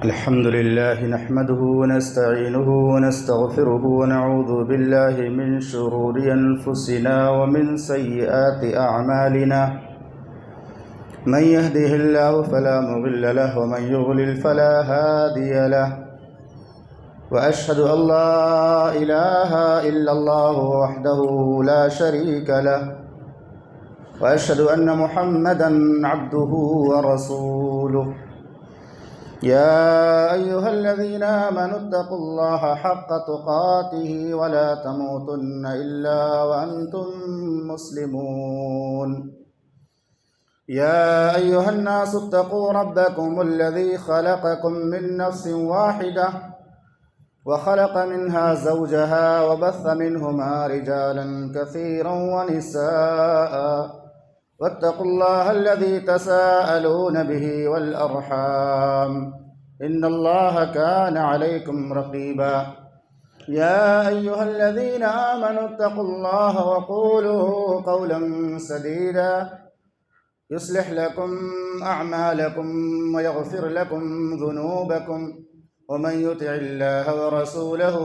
الحمد لله نحمده ونستعينه ونستغفره ونعوذ بالله من شرور أنفسنا ومن سيئات أعمالنا. من يهده الله فلا مضل له ومن يضلل فلا هادي له. وأشهد أن لا إله إلا الله وحده لا شريك له. وأشهد أن محمدا عبده ورسوله. يا أيها الذين آمنوا اتقوا الله حق تقاته ولا تموتن إلا وأنتم مسلمون. يا أيها الناس اتقوا ربكم الذي خلقكم من نفس واحدة وخلق منها زوجها وبث منهما رجالا كثيرا ونساء واتقوا الله الذي تساءلون به والأرحام إن الله كان عليكم رقيبا. يا أيها الذين آمنوا اتقوا الله وقولوا قولا سديدا يصلح لكم أعمالكم ويغفر لكم ذنوبكم ومن يطع الله ورسوله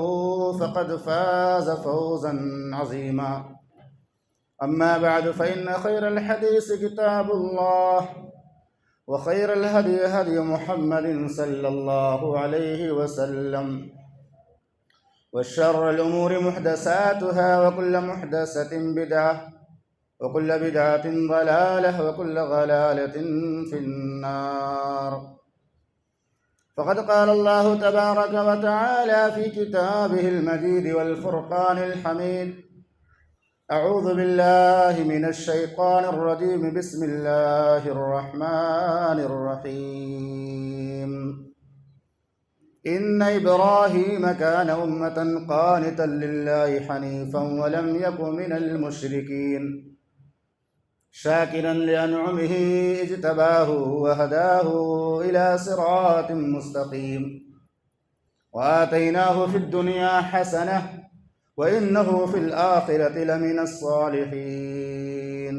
فقد فاز فوزا عظيما. أما بعد فإن خير الحديث كتاب الله وخير الهدي هدي محمد صلى الله عليه وسلم وشر الأمور محدثاتها وكل محدثة بدعة وكل بدعة ضلالة وكل ضلالة في النار. فقد قال الله تبارك وتعالى في كتابه المجيد والفرقان الحميد: أعوذ بالله من الشيطان الرجيم بسم الله الرحمن الرحيم. إن إبراهيم كان أمة قانتا لله حنيفا ولم يك من المشركين شاكرا لأنعمه اجتباه وهداه إلى صراط مستقيم وآتيناه في الدنيا حسنة وإنه في الآخرة لمن الصالحين.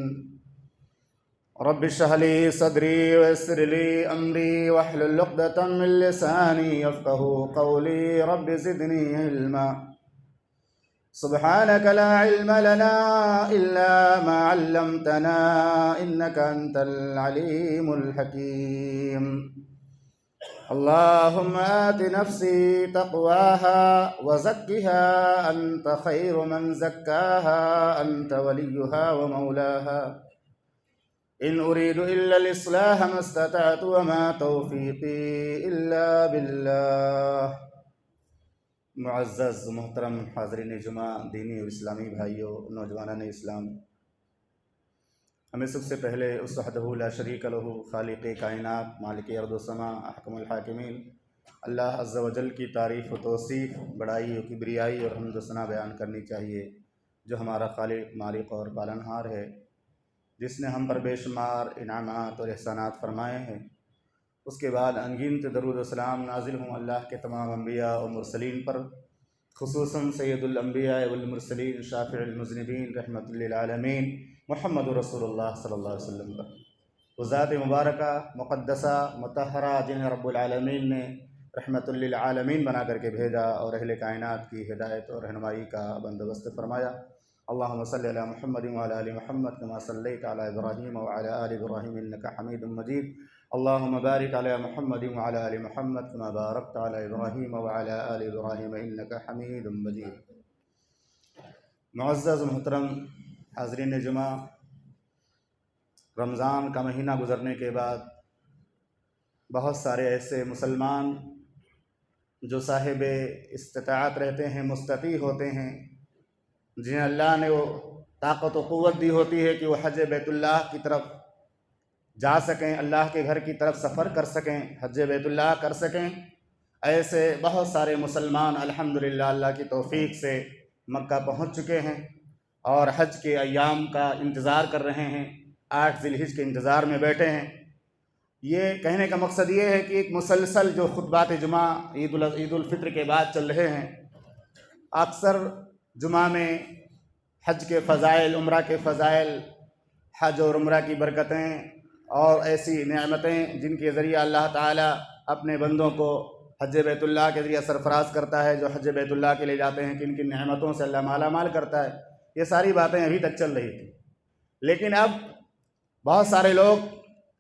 رب اشرح لي صدري ويسر لي أمري واحلل عقدة من لساني يفقهوا قولي رب زدني علما. سبحانك لا علم لنا إلا ما علمتنا إنك أنت العليم الحكيم. اللهم آت نفسي تقواها وزكها أنت خير من زكاها أنت وليها ومولاها. إن أريد إلا الإصلاح ما استطعت وما توفيقي إلا بالله. معزز محترم حاضرین جمعہ، دینی اور اسلامی بھائیوں، نوجوانان اسلام، ہمیں سب سے پہلے اس وحدہ لا شریک لہ خالق کائنات مالک ارض و سما احکم الحاکمین اللہ عز و جل کی تعریف و توصیف، بڑائی و کبریائی اور حمد و ثنا بیان کرنی چاہیے، جو ہمارا خالق، مالک اور پالنہار ہے، جس نے ہم پر بے شمار انعامات اور احسانات فرمائے ہیں۔ اس کے بعد انگنت درود و سلام نازل ہوں اللہ کے تمام انبیاء اور مرسلین پر، خصوصاً سید الانبیاء والمرسلین شافع المذنبین رحمۃ للعالمین محمد رسول اللہ صلی اللہ علیہ وسلم پر۔ وہ ذات مبارکہ مقدسہ مطہرہ جنہیں رب العالمین نے رحمۃ للعالمین بنا کر کے بھیجا اور اہل کائنات کی ہدایت اور رہنمائی کا بندوبست فرمایا۔ اللہم صلی علی محمد وعلی آل محمد کما صلیت علی ابراہیم وعلی آل ابراہیم انک حمید مجید۔ اللہم بارک علی محمد وعلی آل محمد کما بارکت علی ابراہیم وعلی آل ابراہیم انک حمید مجید۔ معزز محترم حاضرین جمعہ، رمضان کا مہینہ گزرنے کے بعد بہت سارے ایسے مسلمان جو صاحب استطاعت رہتے ہیں، مستطیع ہوتے ہیں، جنہیں اللہ نے وہ طاقت و قوت دی ہوتی ہے کہ وہ حج بیت اللہ کی طرف جا سکیں، اللہ کے گھر کی طرف سفر کر سکیں، حج بیت اللہ کر سکیں۔ ایسے بہت سارے مسلمان الحمدللہ اللہ کی توفیق سے مکہ پہنچ چکے ہیں اور حج کے ایام کا انتظار کر رہے ہیں، 8 ذی الحجہ کے انتظار میں بیٹھے ہیں۔ یہ کہنے کا مقصد یہ ہے کہ ایک مسلسل جو خطبات جمعہ عید الفطر کے بعد چل رہے ہیں، اکثر جمعہ میں حج کے فضائل، عمرہ کے فضائل، حج اور عمرہ کی برکتیں اور ایسی نعمتیں جن کے ذریعہ اللہ تعالیٰ اپنے بندوں کو حج بیت اللہ کے ذریعہ سرفراز کرتا ہے، جو حج بیت اللہ کے لیے جاتے ہیں کن کن نعمتوں سے اللہ مالا مال کرتا ہے، یہ ساری باتیں ابھی تک چل رہی تھیں۔ لیکن اب بہت سارے لوگ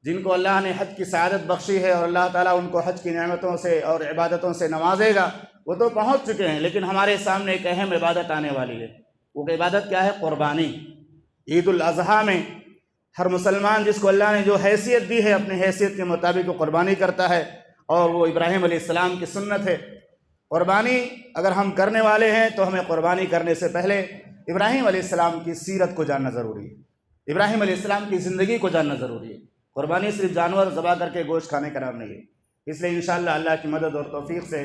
جن کو اللہ نے حج کی سعادت بخشی ہے اور اللہ تعالیٰ ان کو حج کی نعمتوں سے اور عبادتوں سے نوازے گا، وہ تو پہنچ چکے ہیں، لیکن ہمارے سامنے ایک اہم عبادت آنے والی ہے۔ وہ عبادت کیا ہے؟ قربانی۔ عید الاضحیٰ میں ہر مسلمان جس کو اللہ نے جو حیثیت دی ہے اپنی حیثیت کے مطابق وہ قربانی کرتا ہے، اور وہ ابراہیم علیہ السلام کی سنت ہے۔ قربانی اگر ہم کرنے والے ہیں تو ہمیں قربانی کرنے سے پہلے ابراہیم علیہ السلام کی سیرت کو جاننا ضروری ہے، ابراہیم علیہ السلام کی زندگی کو جاننا ضروری ہے۔ قربانی صرف جانور ذبح کر کے گوشت کھانے کا نام نہیں ہے۔ اس لیے انشاءاللہ اللہ کی مدد اور توفیق سے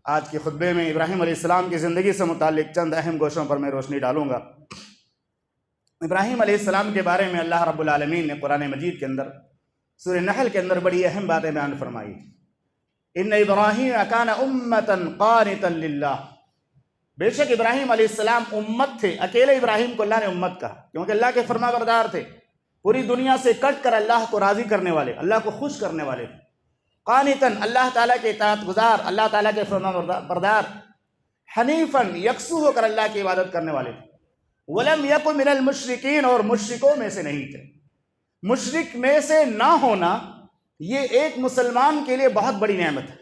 آج کے خطبے میں ابراہیم علیہ السلام کی زندگی سے متعلق چند اہم گوشوں پر میں روشنی ڈالوں گا۔ ابراہیم علیہ السلام کے بارے میں اللہ رب العالمین نے قرآن مجید کے اندر سورہ نحل کے اندر بڑی اہم باتیں بیان فرمائی۔ ان ابراہیم کان امۃ قانتا للہ، بے شک ابراہیم علیہ السلام امت تھے۔ اکیلے ابراہیم کو اللہ نے امت کہا کیونکہ اللہ کے فرما بردار تھے، پوری دنیا سے کٹ کر اللہ کو راضی کرنے والے، اللہ کو خوش کرنے والے تھے۔ قانتاً، اللہ تعالیٰ کے اطاعت گزار، اللہ تعالیٰ کے فرما بردار، حنیفاً، یکسو ہو کر اللہ کی عبادت کرنے والے تھے۔ ولم یک من المشرکین، اور مشرکوں میں سے نہیں تھے۔ مشرک میں سے نہ ہونا یہ ایک مسلمان کے لیے بہت بڑی نعمت ہے۔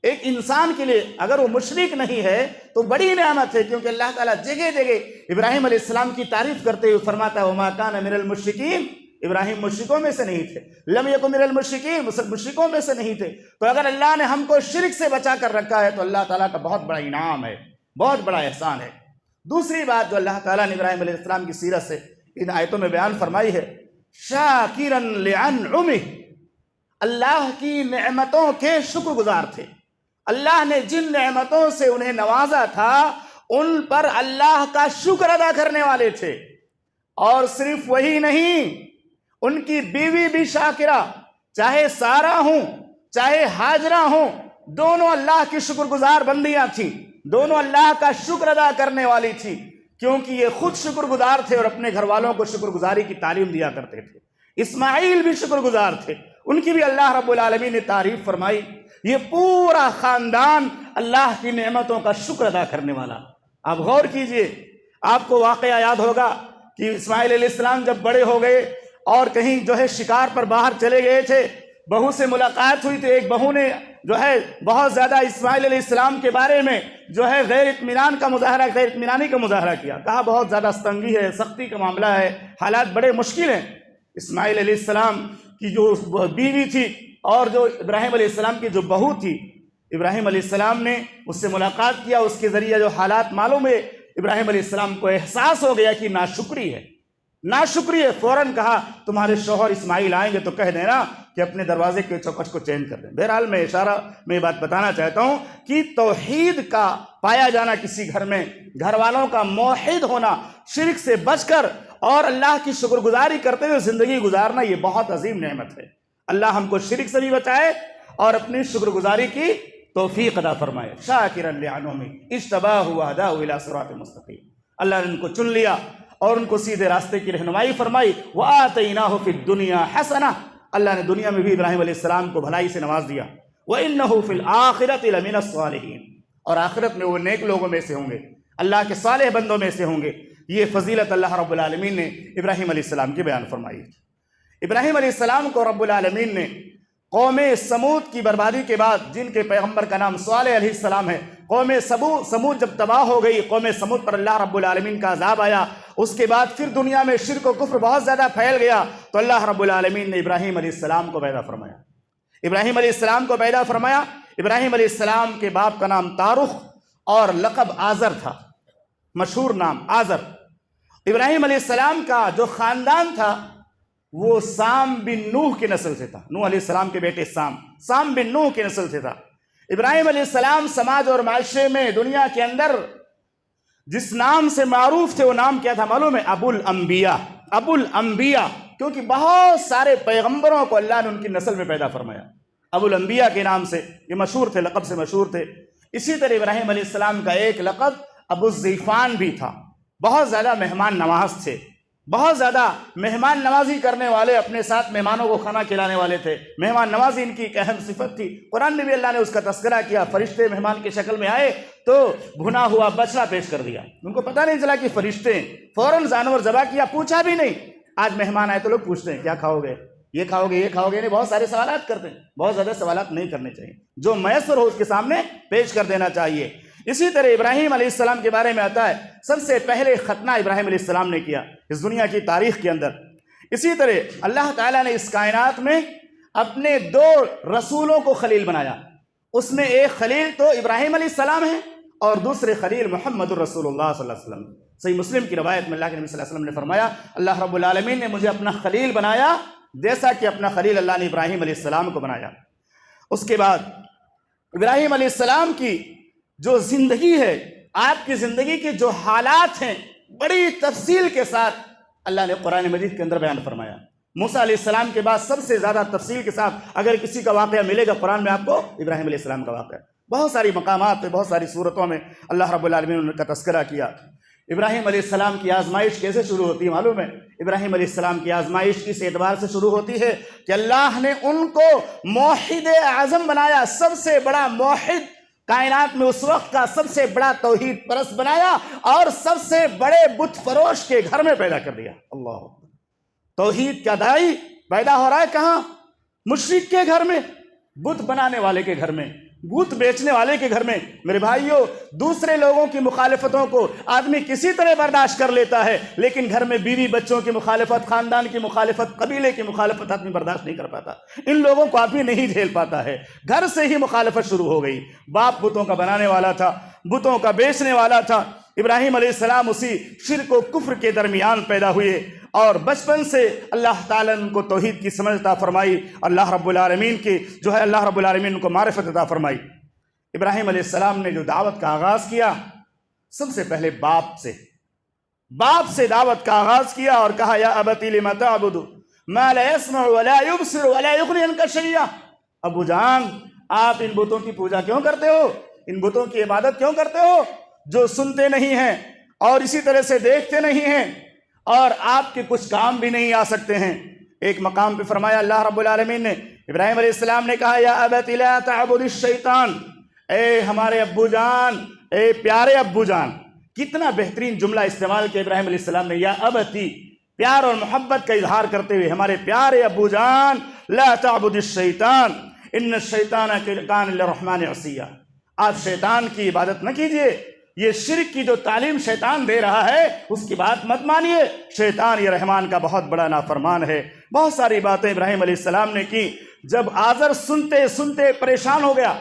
ایک انسان کے لیے اگر وہ مشرک نہیں ہے تو بڑی نعمت ہے، کیونکہ اللہ تعالیٰ جگہ جگہ ابراہیم علیہ السلام کی تعریف کرتے ہوئے فرماتا ہے وما کان من المشرکین، ابراہیم مشرکوں میں سے نہیں تھے۔ لم یکن من المشرکین، مشرکوں میں سے نہیں تھے۔ تو اگر اللہ نے ہم کو شرک سے بچا کر رکھا ہے تو اللہ تعالیٰ کا بہت بڑا انعام ہے، بہت بڑا احسان ہے۔ دوسری بات جو اللہ تعالیٰ نے ابراہیم علیہ السلام کی سیرت سے ان آیتوں میں بیان فرمائی ہے، شاکرا لانعمہ، اللہ کی نعمتوں کے شکر گزار تھے۔ اللہ نے جن نعمتوں سے انہیں نوازا تھا ان پر اللہ کا شکر ادا کرنے والے تھے۔ اور صرف وہی نہیں، ان کی بیوی بھی شاکرہ، چاہے سارہ ہوں چاہے ہاجرہ ہوں، دونوں اللہ کی شکر گزار بندیاں تھیں، دونوں اللہ کا شکر ادا کرنے والی تھی، کیونکہ یہ خود شکر گزار تھے اور اپنے گھر والوں کو شکر گزاری کی تعلیم دیا کرتے تھے۔ اسماعیل بھی شکر گزار تھے، ان کی بھی اللہ رب العالمین نے تعریف فرمائی۔ یہ پورا خاندان اللہ کی نعمتوں کا شکر ادا کرنے والا۔ آپ غور کیجئے، آپ کو واقعہ یاد ہوگا کہ اسماعیل علیہ السلام جب بڑے ہو گئے اور کہیں شکار پر باہر چلے گئے تھے، بہو سے ملاقات ہوئی تو ایک بہو نے بہت زیادہ اسماعیل علیہ السلام کے بارے میں غیر اطمینانی کا مظاہرہ کیا، کہا بہت زیادہ استنگی ہے، سختی کا معاملہ ہے، حالات بڑے مشکل ہیں۔ اسماعیل علیہ السلام کی جو بیوی تھی اور جو ابراہیم علیہ السلام کی جو بہو تھی، ابراہیم علیہ السلام نے اس سے ملاقات کیا، اس کے ذریعے جو حالات معلوم ہے، ابراہیم علیہ السلام کو احساس ہو گیا کہ ناشکری ہے، ناشکری ہے۔ فوراً کہا تمہارے شوہر اسماعیل آئیں گے تو کہہ دینا کہ اپنے دروازے کے چوکچ کو چینج کر دیں۔ بہرحال میں یہ بات بتانا چاہتا ہوں کہ توحید کا پایا جانا کسی گھر میں، گھر والوں کا موحد ہونا، شرک سے بچ کر اور اللہ کی شکر گزاری کرتے ہوئے زندگی گزارنا، یہ بہت عظیم نعمت ہے۔ اللہ ہم کو شرک سے بھی بچائے اور اپنی شکر گزاری کی توفیق عطا فرمائے۔ شاکرا لانعمہ اجتباہ وہداہ الی صراط مستقیم، اللہ نے ان کو چن لیا اور ان کو سیدھے راستے کی رہنمائی فرمائی۔ وآتیناہ فی الدنیا حسنہ، اللہ نے دنیا میں بھی ابراہیم علیہ السلام کو بھلائی سے نواز دیا۔ وإنہ فی الآخرۃ لمن الصالحین، اور آخرت میں وہ نیک لوگوں میں سے ہوں گے، اللہ کے صالح بندوں میں سے ہوں گے۔ یہ فضیلت اللہ رب العالمین نے ابراہیم علیہ السلام کی بیان فرمائی۔ ابراہیم علیہ السلام کو رب العالمین نے قوم سمود کی بربادی کے بعد، جن کے پیغمبر کا نام صالح علیہ السلام ہے، قوم سمود جب تباہ ہو گئی، قوم سمود پر اللہ رب العالمین کا عذاب آیا، اس کے بعد پھر دنیا میں شرک و کفر بہت زیادہ پھیل گیا، تو اللہ رب العالمین نے ابراہیم علیہ السلام کو پیدا فرمایا۔ ابراہیم علیہ السلام کو پیدا فرمایا۔ ابراہیم علیہ السلام کے باپ کا نام تارخ اور لقب آزر تھا، مشہور نام آزر۔ ابراہیم علیہ السلام کا جو خاندان تھا وہ سام بن نوح کی نسل سے تھا، نوح علیہ السلام کے بیٹے سام بن نوح کی نسل سے تھا۔ ابراہیم علیہ السلام سماج اور معاشرے میں دنیا کے اندر جس نام سے معروف تھے وہ نام کیا تھا معلوم ہے؟ ابو الانبیاء، ابو الانبیاء، کیونکہ بہت سارے پیغمبروں کو اللہ نے ان کی نسل میں پیدا فرمایا۔ ابو الانبیاء کے نام سے یہ مشہور تھے، لقب سے مشہور تھے۔ اسی طرح ابراہیم علیہ السلام کا ایک لقب ابو الزیفان بھی تھا، بہت زیادہ مہمان نواز تھے۔ بہت زیادہ مہمان نوازی کرنے والے، اپنے ساتھ مہمانوں کو کھانا کھلانے والے تھے۔ مہمان نوازی ان کی ایک اہم صفت تھی۔ قرآن میں بھی اللہ نے اس کا تذکرہ کیا۔ فرشتے مہمان کی شکل میں آئے تو بھنا ہوا بچڑا پیش کر دیا۔ ان کو پتہ نہیں چلا کہ فرشتے، فوراً جانور ذبح کیا، پوچھا بھی نہیں۔ آج مہمان آئے تو لوگ پوچھتے ہیں کیا کھاؤ گے، یہ کھاؤ گے، یہ کھاؤ گے، نہیں، بہت سارے سوالات کرتے ہیں۔ بہت زیادہ سوالات نہیں کرنے چاہیے، جو میسر ہو اس کے سامنے پیش کر دینا چاہیے۔ اسی طرح ابراہیم علیہ السلام کے بارے میں آتا ہے سب سے پہلے ختنہ ابراہیم علیہ السلام نے کیا اس دنیا کی تاریخ کے اندر۔ اسی طرح اللہ تعالیٰ نے اس کائنات میں اپنے 2 رسولوں کو خلیل بنایا۔ اس میں ایک خلیل تو ابراہیم علیہ السلام ہے اور دوسرے خلیل محمد الرسول اللہ صلی اللہ علیہ وسلم۔ صحیح مسلم کی روایت میں اللہ کے نبی صلی اللہ علیہ وسلم نے فرمایا اللہ رب العالمین نے مجھے اپنا خلیل بنایا جیسا کہ اپنا خلیل اللہ نے ابراہیم علیہ السلام کو بنایا۔ اس کے بعد ابراہیم علیہ السلام کی جو زندگی ہے، آپ کی زندگی کے جو حالات ہیں، بڑی تفصیل کے ساتھ اللہ نے قرآن مجید کے اندر بیان فرمایا۔ موسیٰ علیہ السلام کے بعد سب سے زیادہ تفصیل کے ساتھ اگر کسی کا واقعہ ملے گا قرآن میں آپ کو ابراہیم علیہ السلام کا واقعہ۔ بہت ساری مقامات پہ، بہت ساری صورتوں میں اللہ رب العالمین نے کا تذکرہ کیا۔ ابراہیم علیہ السلام کی آزمائش کیسے شروع ہوتی ہے معلوم ہے؟ ابراہیم علیہ السلام کی آزمائش اس اعتبار سے شروع ہوتی ہے کہ اللہ نے ان کو موحد اعظم بنایا، سب سے بڑا موحد کائنات میں اس وقت کا سب سے بڑا توحید پرست بنایا اور سب سے بڑے بت فروش کے گھر میں پیدا کر دیا۔ اللہ اکبر! توحید کا داعی پیدا ہو رہا ہے کہاں؟ مشرک کے گھر میں، بت بنانے والے کے گھر میں، بت بیچنے والے کے گھر میں۔ میرے بھائیوں، دوسرے لوگوں کی مخالفتوں کو آدمی کسی طرح برداشت کر لیتا ہے، لیکن گھر میں بیوی بچوں کی مخالفت، خاندان کی مخالفت، قبیلے کی مخالفت آدمی برداشت نہیں کر پاتا۔ ان لوگوں کو آدمی نہیں جھیل پاتا ہے۔ گھر سے ہی مخالفت شروع ہو گئی۔ باپ بتوں کا بنانے والا تھا، بتوں کا بیچنے والا تھا۔ ابراہیم علیہ السلام اسی شرک و کفر کے درمیان پیدا ہوئے اور بچپن سے اللہ تعالیٰ نے ان کو توحید کی سمجھ عطا فرمائی۔ اللہ رب العالمین کی جو ہے اللہ رب العالمین ان کو معرفت عطا فرمائی۔ ابراہیم علیہ السلام نے جو دعوت کا آغاز کیا، سب سے پہلے باپ سے دعوت کا آغاز کیا اور کہا یا ابت لم تعبد ما لا يسمع ولا يبصر ولا يغني عنك شيئا۔ ابو جان، آپ ان بتوں کی پوجا کیوں کرتے ہو؟ ان بتوں کی عبادت کیوں کرتے ہو جو سنتے نہیں ہیں اور اسی طرح سے دیکھتے نہیں ہیں اور آپ کے کچھ کام بھی نہیں آ سکتے ہیں؟ ایک مقام پہ فرمایا اللہ رب العالمین نے، ابراہیم علیہ السلام نے کہا یا ابت لا تعبد الشیطان، اے ہمارے ابو جان، اے پیارے ابو جان۔ کتنا بہترین جملہ استعمال کیا ابراہیم علیہ السلام نے، یا ابتی، پیار اور محبت کا اظہار کرتے ہوئے، ہمارے پیارے ابو جان، لا تعبد الشیطان ان الشیطان کان للرحمن عصیا، آپ شیطان کی عبادت نہ کیجئے۔ یہ شرک کی جو تعلیم شیطان دے رہا ہے اس کی بات مت مانیے، شیطان یہ رحمان کا بہت بڑا نافرمان ہے۔ بہت ساری باتیں ابراہیم علیہ السلام نے کی۔ جب آزر سنتے سنتے پریشان ہو گیا،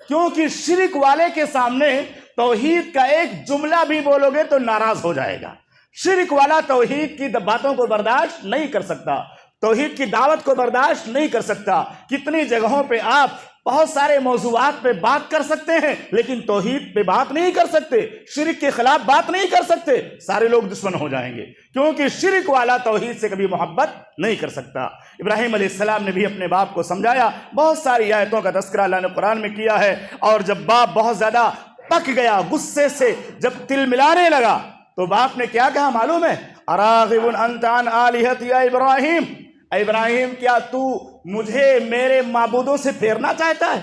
کیونکہ شرک والے کے سامنے توحید کا ایک جملہ بھی بولو گے تو ناراض ہو جائے گا۔ شرک والا توحید کی باتوں کو برداشت نہیں کر سکتا، توحید کی دعوت کو برداشت نہیں کر سکتا۔ کتنی جگہوں پہ آپ بہت سارے موضوعات پہ بات کر سکتے ہیں لیکن توحید پہ بات نہیں کر سکتے، شرک کے خلاف بات نہیں کر سکتے، سارے لوگ دشمن ہو جائیں گے، کیونکہ شرک والا توحید سے کبھی محبت نہیں کر سکتا۔ ابراہیم علیہ السلام نے بھی اپنے باپ کو سمجھایا، بہت ساری آیتوں کا تذکرہ اللہ نے قرآن میں کیا ہے۔ اور جب باپ بہت زیادہ پک گیا، غصے سے جب تل ملانے لگا، تو باپ نے کیا کہا معلوم ہے؟ اراغب انت عن آلہتی یا ابراہیم، اے ابراہیم کیا تو مجھے میرے معبودوں سے پھیرنا چاہتا ہے؟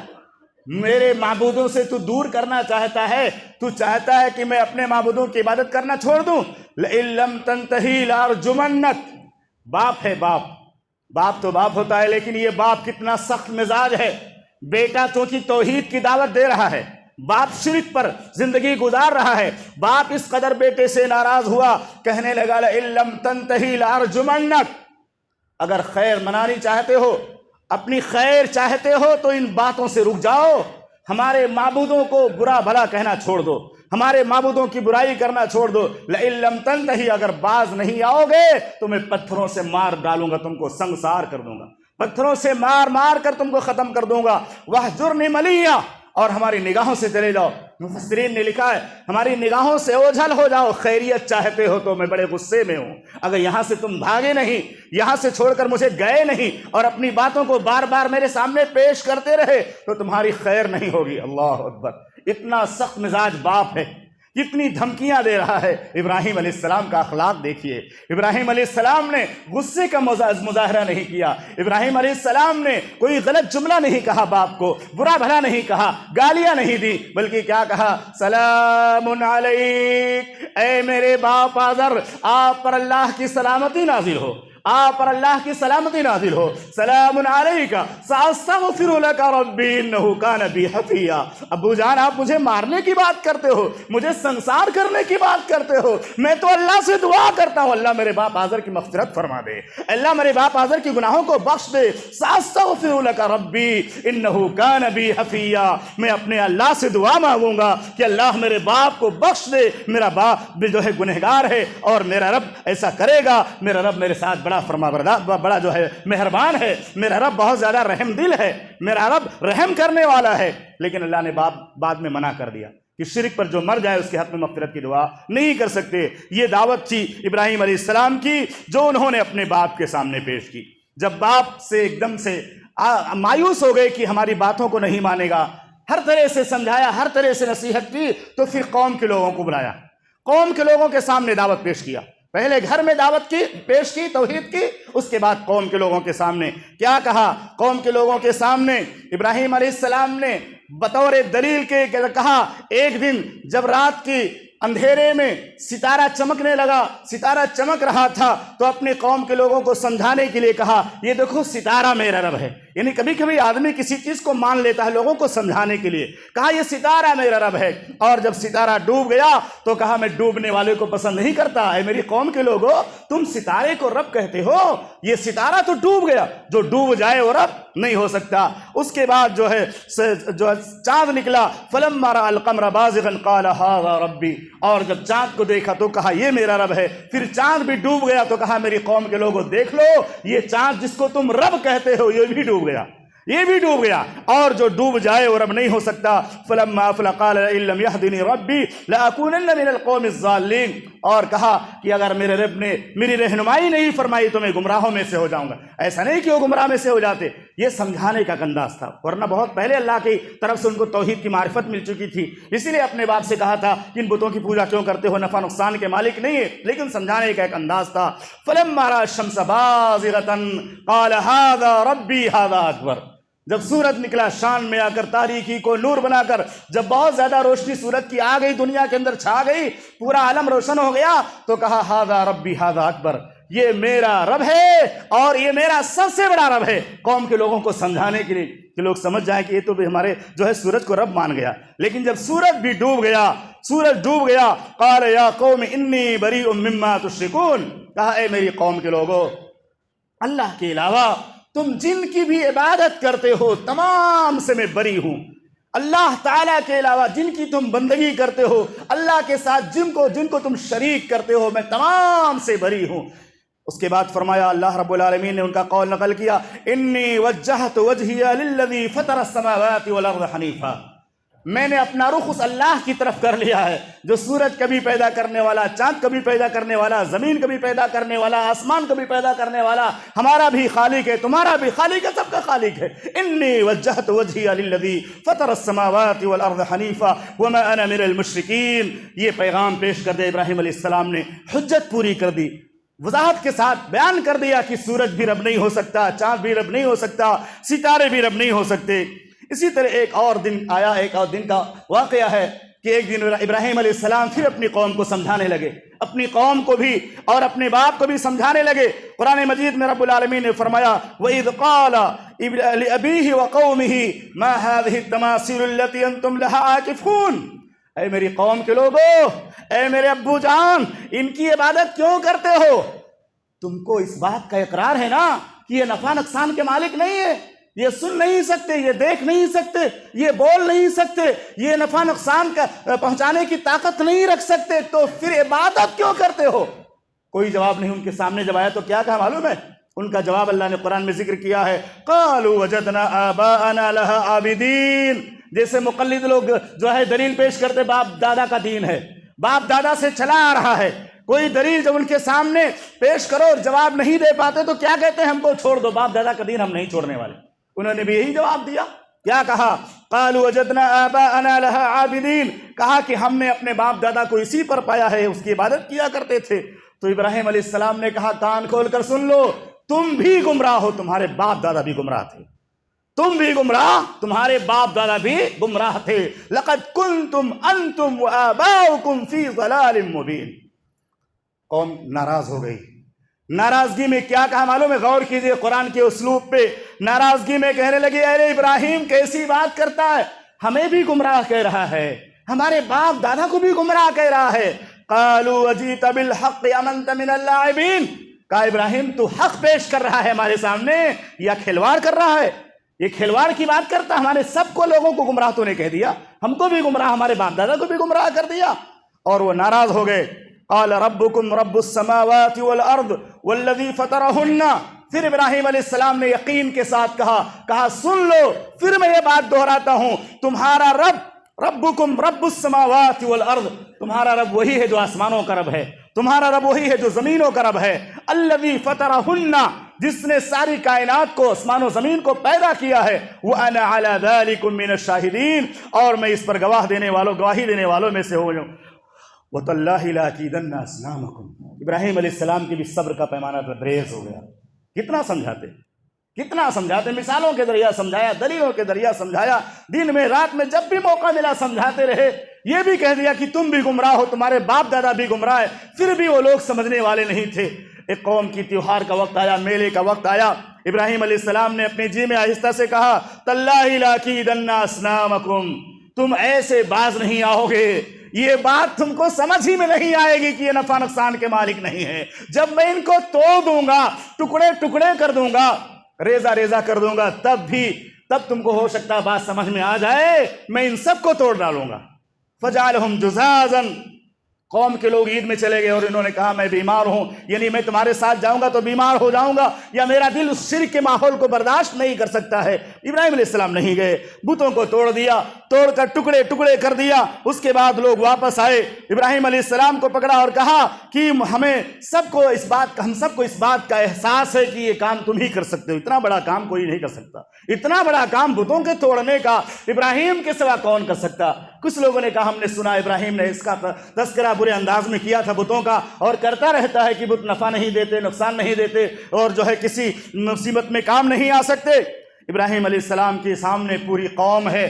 میرے معبودوں سے تو دور کرنا چاہتا ہے؟ تو چاہتا ہے کہ میں اپنے معبودوں کی عبادت کرنا چھوڑ دوں؟ لئن لم تنتہی لارجمنک۔ باپ ہے باپ، باپ تو باپ ہوتا ہے، لیکن یہ باپ کتنا سخت مزاج ہے۔ بیٹا چونکہ توحید کی دعوت دے رہا ہے، باپ شرک پر زندگی گزار رہا ہے، باپ اس قدر بیٹے سے ناراض ہوا، کہنے لگا لئن لم تنتہی لارجمنک۔ اگر خیر منانی چاہتے ہو، اپنی خیر چاہتے ہو تو ان باتوں سے رک جاؤ، ہمارے معبودوں کو برا بھلا کہنا چھوڑ دو، ہمارے معبودوں کی برائی کرنا چھوڑ دو۔ لئن لم تنتہی، اگر باز نہیں آؤ گے تو میں پتھروں سے مار ڈالوں گا، تم کو سنگسار کر دوں گا، پتھروں سے مار مار کر تم کو ختم کر دوں گا۔ وَاحْجُرْنِ مَلِيًّا، اور ہماری نگاہوں سے چلے جاؤ۔ مفسرین نے لکھا ہے ہماری نگاہوں سے اوجھل ہو جاؤ، خیریت چاہتے ہو تو میں بڑے غصے میں ہوں، اگر یہاں سے تم بھاگے نہیں، یہاں سے چھوڑ کر مجھے گئے نہیں اور اپنی باتوں کو بار بار میرے سامنے پیش کرتے رہے تو تمہاری خیر نہیں ہوگی۔ اللہ اکبر! اتنا سخت مزاج باپ ہے، کتنی دھمکیاں دے رہا ہے۔ ابراہیم علیہ السلام کا اخلاق دیکھیے، ابراہیم علیہ السلام نے غصے کا مظاہرہ نہیں کیا، ابراہیم علیہ السلام نے کوئی غلط جملہ نہیں کہا، باپ کو برا بھلا نہیں کہا، گالیاں نہیں دی، بلکہ کیا کہا؟ سلام علیک، اے میرے باپ آزر، آپ پر اللہ کی سلامتی نازل ہو، آپ پر اللہ کی سلامتی نازل ہو، سلام علیک ساستغفر لک ربی انہ کان بی حفیا۔ ابو جان، آپ مجھے مارنے کی بات کرتے ہو، مجھے سنسار کرنے کی بات کرتے ہو، میں تو اللہ سے دعا کرتا ہوں اللہ میرے باپ آزر کی مغفرت فرما دے، اللہ میرے باپ آزر کی گناہوں کو بخش دے، ساستغفر لک ربی انہ کان بی حفیا۔ میں اپنے اللہ سے دعا مانگوں گا کہ اللہ میرے باپ کو بخش دے، میرا باپ بھی جو ہے گنہگار ہے اور میرا رب ایسا کرے گا، میرا رب میرے ساتھ بڑا فرمانبردار، بڑا جو ہے مہربان ہے، میرا رب بہت زیادہ رحم دل ہے، میرا رب رحم کرنے والا ہے۔ لیکن اللہ نے بعد میں منع کر دیا کہ شرک پر جو مر جائے اس کے حق میں مغفرت کی دعا نہیں کر سکتے۔ یہ دعوت تھی ابراہیم علیہ السلام کی جو انہوں نے اپنے باپ کے سامنے پیش کی۔ جب باپ سے ایک دم سے مایوس ہو گئے کہ ہماری باتوں کو نہیں مانے گا، ہر طرح سے سمجھایا، ہر طرح سے نصیحت کی، تو پھر قوم کے لوگوں کو بلایا، قوم کے لوگوں کے سامنے دعوت پیش کیا۔ پہلے گھر میں دعوت پیش کی، توحید کی، اس کے بعد قوم کے لوگوں کے سامنے کیا کہا؟ قوم کے لوگوں کے سامنے ابراہیم علیہ السلام نے بطور دلیل کے کہا، ایک دن جب رات کی اندھیرے میں ستارہ چمکنے لگا، ستارہ چمک رہا تھا، تو اپنی قوم کے لوگوں کو سمجھانے کے لیے کہا، یہ دیکھو ستارہ میرا رب ہے۔ یعنی کبھی کبھی آدمی کسی چیز کو مان لیتا ہے لوگوں کو سمجھانے کے لیے، کہا یہ ستارہ میرا رب ہے۔ اور جب ستارہ ڈوب گیا تو کہا میں ڈوبنے والے کو پسند نہیں کرتا، اے میری قوم کے لوگوں، تم ستارے کو رب کہتے ہو، یہ ستارہ تو ڈوب گیا، جو ڈوب جائے وہ رب نہیں ہو سکتا۔ اس کے بعد جو ہے چاند نکلا، فلما رأى القمر بازغا قال هذا ربی، اور جب چاند کو دیکھا تو کہا یہ میرا رب ہے۔ پھر چاند بھی ڈوب گیا تو کہا میری قوم کے لوگوں دیکھ لو، یہ چاند جس کو تم رب کہتے ہو یہ بھی ڈوب گیا، یہ بھی ڈوب گیا، اور جو ڈوب جائے وہ رب نہیں ہو سکتا۔ فلما افل قال ان لم يهدني ربي لاكونن من القوم الضالين، اور کہا کہ اگر میرے رب نے میری رہنمائی نہیں فرمائی تو میں گمراہوں میں سے ہو جاؤں گا۔ ایسا نہیں کہ وہ گمراہ میں سے ہو جاتے، یہ سمجھانے کا انداز تھا، ورنہ بہت پہلے اللہ کی طرف سے ان کو توحید کی معرفت مل چکی تھی، اسی لیے اپنے باپ سے کہا تھا کہ ان بتوں کی پوجا کیوں کرتے ہو، نفع نقصان کے مالک نہیں ہے، لیکن سمجھانے کا ایک انداز تھا۔ فلما رأى الشمس بازغة قال هذا ربي هذا اکبر، جب سورج نکلا شان میں آ کر، تاریکی کو نور بنا کر، جب بہت زیادہ روشنی سورج کی آ گئی، دنیا کے اندر چھا گئی، پورا عالم روشن ہو گیا، تو کہا ہذا ربی ہذا اکبر، یہ میرا رب ہے اور یہ میرا سب سے بڑا رب ہے، قوم کے لوگوں کو سمجھانے کے لیے کہ لوگ سمجھ جائیں کہ یہ تو بھی ہمارے جو ہے سورج کو رب مان گیا۔ لیکن جب سورج بھی ڈوب گیا، سورج ڈوب گیا، قال یا قوم انی بریء مما تشرکون، کہا اے میری قوم کے لوگوں، اللہ کے علاوہ تم جن کی بھی عبادت کرتے ہو تمام سے میں بری ہوں، اللہ تعالیٰ کے علاوہ جن کی تم بندگی کرتے ہو، اللہ کے ساتھ جن کو تم شریک کرتے ہو، میں تمام سے بری ہوں۔ اس کے بعد فرمایا، اللہ رب العالمین نے ان کا قول نقل کیا، انی وجہت وجہی للذی فطر السماوات والارض حنیفا، میں نے اپنا رخ اس اللہ کی طرف کر لیا ہے جو سورج کبھی پیدا کرنے والا، چاند کبھی پیدا کرنے والا، زمین کبھی پیدا کرنے والا، آسمان کبھی پیدا کرنے والا، ہمارا بھی خالق ہے، تمہارا بھی خالق ہے، سب کا خالق ہے۔ انی وجہت وجہی للذی فطر السماوات والارض حنیفا وما انا من المشرکین، یہ پیغام پیش کر دیا ابراہیم علیہ السلام نے، حجت پوری کر دی، وضاحت کے ساتھ بیان کر دیا کہ سورج بھی رب نہیں ہو سکتا، چاند بھی رب نہیں ہو سکتا، ستارے بھی رب نہیں ہو سکتے۔ اسی طرح ایک اور دن آیا، ایک اور دن کا واقعہ ہے کہ ایک دن ابراہیم علیہ السلام پھر اپنی قوم کو سمجھانے لگے، اپنی قوم کو بھی اور اپنے باپ کو بھی سمجھانے لگے۔ قرآن مجید میں رب العالمین نے فرمایا، وَإِذْ قَالَ لِأَبِيهِ وَقَوْمِهِ مَا هَذِهِ التَّمَاثِيلُ الَّتِي أَنْتُمْ لَهَا عَاكِفُونَ، اے میری قوم کے لوگو، اے میرے ابو جان، ان کی عبادت کیوں کرتے ہو؟ تم کو اس بات کا اقرار ہے نا کہ یہ نفع نقصان کے مالک نہیں ہے، یہ سن نہیں سکتے، یہ دیکھ نہیں سکتے، یہ بول نہیں سکتے، یہ نفع نقصان کا پہنچانے کی طاقت نہیں رکھ سکتے، تو پھر عبادت کیوں کرتے ہو؟ کوئی جواب نہیں ان کے سامنے جب آیا تو کیا کہا معلوم ہے؟ ان کا جواب اللہ نے قرآن میں ذکر کیا ہے، قالوا وجدنا آباءنا لها عابدین، جیسے مقلد لوگ جو ہے دلیل پیش کرتے باپ دادا کا دین ہے، باپ دادا سے چلا آ رہا ہے، کوئی دلیل جب ان کے سامنے پیش کرو اور جواب نہیں دے پاتے تو کیا کہتے ہیں؟ ہم کو چھوڑ دو، باپ دادا کا دین ہم نہیں چھوڑنے والے۔ انہوں نے بھی یہی جواب دیا کیا کہا؟ قالوا وجدنا آباءنا لها عابدین، کہا کہ ہم نے اپنے باپ دادا کو اسی پر پایا ہے، اس کی عبادت کیا کرتے تھے۔ تو ابراہیم علیہ السلام نے کہا کان کھول کر سن لو، تم بھی گمراہ ہو، تمہارے باپ دادا بھی گمراہ تھے، تم بھی گمراہ، تمہارے باپ دادا بھی گمراہ تھے۔ لقد کنتم انتم وآباؤکم فی ضلال مبین۔ قوم ناراض ہو گئی۔ ناراضگی میں کیا کہا معلوم ہے؟ غور کیجئے قرآن کے اسلوب پہ۔ ناراضگی میں کہنے لگے ارے ابراہیم کیسی بات کرتا ہے، ہمیں بھی گمراہ کہہ رہا ہے، ہمارے باپ دادا کو بھی گمراہ کہہ رہا ہے۔ قالوا اجیت بالحق ام انت من اللاعبین، کہا ابراہیم تو حق پیش کر رہا ہے ہمارے سامنے یا کھلواڑ کر رہا ہے؟ یہ کھلواڑ کی بات کرتا، ہمارے سب کو لوگوں کو گمراہ تو نے کہہ دیا، ہم کو بھی گمراہ، ہمارے باپ دادا کو بھی گمراہ کر دیا۔ اور وہ ناراض ہو گئے۔ قال ربکم رب السماوات والارض والذی فطرہن، پھر ابراہیم علیہ السلام نے یقین کے ساتھ کہا سن لو، پھر میں یہ بات دہراتا ہوں، تمہارا رب، ربکم رب السماوات والارض، تمہارا رب وہی ہے جو آسمانوں کا رب ہے، تمہارا رب وہی ہے جو زمینوں کا رب ہے، الذی فطرہن، جس نے ساری کائنات کو، آسمان و زمین کو پیدا کیا ہے، وَأَنَا عَلَى ذَلِكُم مِّنَ الشَّاهِدِينَ، اور میں اس پر گواہی دینے والوں میں سے ہوں۔ وَتَاللَّهِ لَأَكِيدَنَّ أَصْنَامَكُمْ، ابراہیم علیہ السلام کی بھی صبر کا پیمانہ بریز ہو گیا۔ کتنا سمجھاتے، مثالوں کے ذریعہ سمجھایا، دلیلوں کے ذریعہ سمجھایا، دن میں رات میں جب بھی موقع ملا سمجھاتے رہے۔ یہ بھی کہہ دیا کہ تم بھی گمراہ ہو، تمہارے باپ دادا بھی گمراہ ہے، پھر بھی وہ لوگ سمجھنے والے نہیں تھے۔ ایک قوم کی تیوہار کا وقت آیا، میلے کا وقت آیا، ابراہیم علیہ السلام نے اپنے جی میں آہستہ سے کہا تاللہ لأکیدن اصنامکم، تم ایسے باز نہیں آؤ گے، یہ بات تم کو سمجھ ہی میں نہیں آئے گی کہ یہ نفع نقصان کے مالک نہیں ہے۔ جب میں ان کو توڑ دوں گا، ٹکڑے ٹکڑے کر دوں گا، ریزہ کر دوں گا، تب تم کو ہو سکتا ہے بات سمجھ میں آ جائے، میں ان سب کو توڑ ڈالوں گا۔ فجعلہم جزازا، قوم کے لوگ عید میں چلے گئے اور انہوں نے کہا میں بیمار ہوں، یعنی میں تمہارے ساتھ جاؤں گا تو بیمار ہو جاؤں گا، یا میرا دل اس شرک کے ماحول کو برداشت نہیں کر سکتا ہے۔ ابراہیم علیہ السلام نہیں گئے، بتوں کو توڑ دیا، توڑ کر ٹکڑے ٹکڑے کر دیا۔ اس کے بعد لوگ واپس آئے، ابراہیم علیہ السلام کو پکڑا اور کہا کہ ہم سب کو اس بات کا احساس ہے کہ یہ کام تم ہی کر سکتے ہو، اتنا بڑا کام کوئی نہیں کر سکتا، اتنا بڑا کام بتوں کے توڑنے کا ابراہیم کے سوا کون کر سکتا؟ کچھ لوگوں نے کہا ہم نے سنا ابراہیم نے اس کا تذکرہ برے انداز میں کیا تھا بتوں کا، اور کرتا رہتا ہے کہ بت نفع نہیں دیتے، نقصان نہیں دیتے، اور جو ہے کسی مصیبت میں کام نہیں آ سکتے۔ ابراہیم علیہ السلام کے سامنے پوری قوم ہے،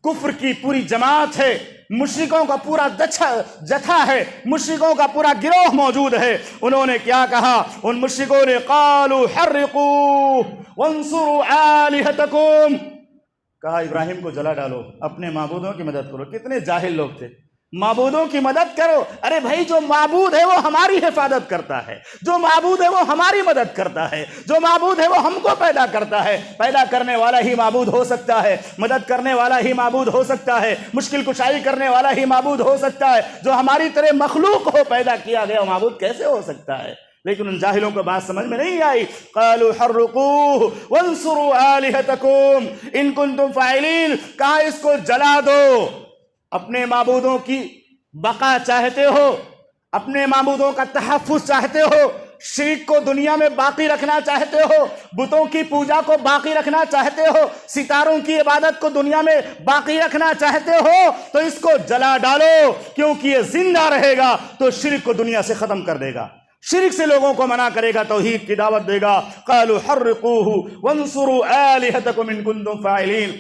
کفر کی پوری جماعت ہے، مشرکوں کا پورا جتھا ہے، مشرکوں کا پورا گروہ موجود ہے۔ انہوں نے کیا کہا؟ ان مشرکوں نے قالوا حرقوا وانصروا آلہتکم، کہا ابراہیم کو جلا ڈالو، اپنے معبودوں کی مدد کرو۔ کتنے جاہل لوگ تھے، معبودوں کی مدد کرو، ارے بھائی جو معبود ہے وہ ہماری حفاظت کرتا ہے، جو معبود ہے وہ ہماری مدد کرتا ہے، جو معبود ہے وہ ہم کو پیدا کرتا ہے، پیدا کرنے والا ہی معبود ہو سکتا ہے، مدد کرنے والا ہی معبود ہو سکتا ہے، مشکل کشائی کرنے والا ہی معبود ہو سکتا ہے، جو ہماری طرح مخلوق ہو پیدا کیا گیا معبود کیسے ہو سکتا ہے؟ لیکن ان جاہلوں کو بات سمجھ میں نہیں آئی۔ قالوا حرقوه وانصروا آلہتکم ان کنتم فاعلین، کہا اس کو جلا دو۔ اپنے معبودوں کی بقا چاہتے ہو، اپنے معبودوں کا تحفظ چاہتے ہو، شرک کو دنیا میں باقی رکھنا چاہتے ہو، بتوں کی پوجا کو باقی رکھنا چاہتے ہو، ستاروں کی عبادت کو دنیا میں باقی رکھنا چاہتے ہو، تو اس کو جلا ڈالو، کیونکہ یہ زندہ رہے گا تو شرک کو دنیا سے ختم کر دے گا، شرک سے لوگوں کو منع کرے گا، توحید کی دعوت دے گا۔ قالوا حرقوه وانصروا آلہتکم ان کنتم فاعلین۔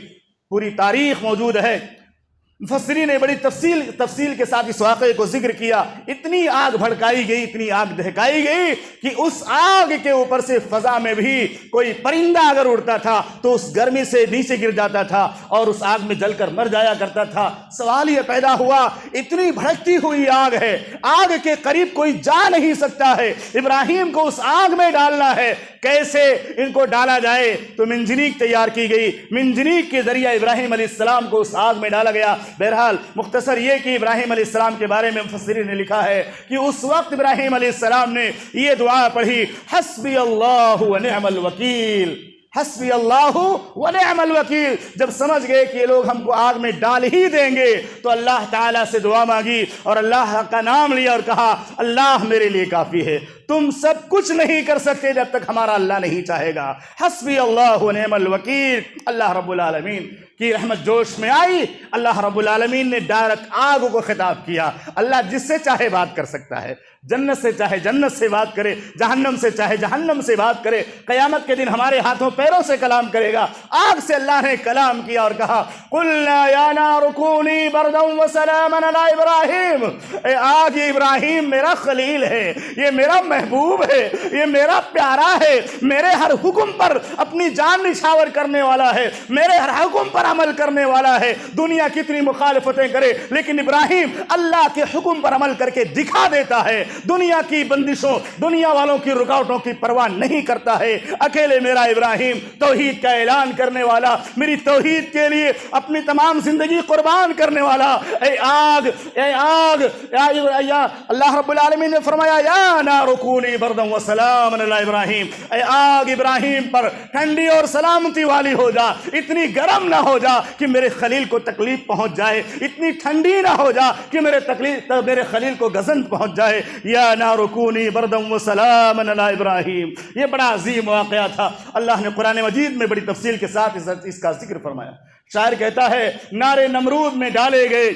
پوری تاریخ موجود ہے، مفسرین نے بڑی تفصیل کے ساتھ اس واقعے کو ذکر کیا۔ اتنی آگ بھڑکائی گئی، اتنی آگ دہکائی گئی کہ اس آگ کے اوپر سے فضا میں بھی کوئی پرندہ اگر اڑتا تھا تو اس گرمی سے نیچے گر جاتا تھا اور اس آگ میں جل کر مر جایا کرتا تھا۔ سوال یہ پیدا ہوا، اتنی بھڑکتی ہوئی آگ ہے، آگ کے قریب کوئی جا نہیں سکتا ہے، ابراہیم کو اس آگ میں ڈالنا ہے، کیسے ان کو ڈالا جائے؟ تو منجنیق تیار کی گئی، منجنیق کے ذریعہ ابراہیم علیہ السلام کو اس آگ میں ڈالا گیا۔ بہرحال مختصر یہ کہ ابراہیم علیہ السلام کے بارے میں مفسرین نے لکھا ہے کہ اس وقت ابراہیم علیہ السلام نے یہ دعا پڑھی، حسبی اللہ ونعم الوکیل، حسبی اللہ ونعم الوکیل۔ جب سمجھ گئے کہ یہ لوگ ہم کو آگ میں ڈال ہی دیں گے تو اللہ تعالیٰ سے دعا مانگی اور اللہ کا نام لیا اور کہا اللہ میرے لیے کافی ہے، تم سب کچھ نہیں کر سکتے جب تک ہمارا اللہ نہیں چاہے گا۔ حسبی اللہ و نعم الوکیل۔ اللہ رب العالمین کی رحمت جوش میں آئی، اللہ رب العالمین نے ڈائریکٹ آگ کو خطاب کیا۔ اللہ جس سے چاہے بات کر سکتا ہے، جنت سے چاہے جنت سے بات کرے، جہنم سے چاہے جہنم سے بات کرے۔ قیامت کے دن ہمارے ہاتھوں پیروں سے کلام کرے گا۔ آگ سے اللہ نے کلام کیا اور کہا قُلْنَا يَا نَارُ كُونِي بَرْدًا وَسَلَامًا عَلَىٰ إِبْرَاهِيمَ۔ اے آگ، یہ ابراہیم میرا خلیل ہے، یہ میرا محبوب ہے، یہ میرا پیارا ہے، میرے ہر حکم پر اپنی جان نچھاور کرنے والا ہے، میرے ہر حکم پر عمل کرنے والا ہے۔ دنیا کتنی مخالفتیں کرے لیکن ابراہیم اللہ کے حکم پر عمل کر کے دکھا دیتا ہے۔ دنیا کی بندشوں، دنیا والوں کی رکاوٹوں کی پرواہ نہیں کرتا ہے۔ اکیلے میرا ابراہیم توحید کا اعلان کرنے والا، میری توحید کے لیے اپنی تمام زندگی قربان کرنے والا۔ اے آگ، اے آگ، یا اللہ رب العالمین نے فرمایا یا نار کونی بردا وسلاما علی ابراہیم، اے آگ ابراہیم پر ٹھنڈی اور سلامتی والی ہو جا، اتنی گرم نہ ہو جا کہ میرے خلیل کو تکلیف پہنچ جائے، اتنی ٹھنڈی نہ ہو جا کہ میرے خلیل کو گزن پہنچ جائے۔ یا نار کونی بردا وسلاما علی ابراہیم۔ یہ بڑا عظیم واقعہ تھا۔ اللہ نے قرآن مجید میں بڑی تفصیل کے ساتھ اس کا ذکر فرمایا۔ شاعر کہتا ہے نار نمرود میں ڈالے گئے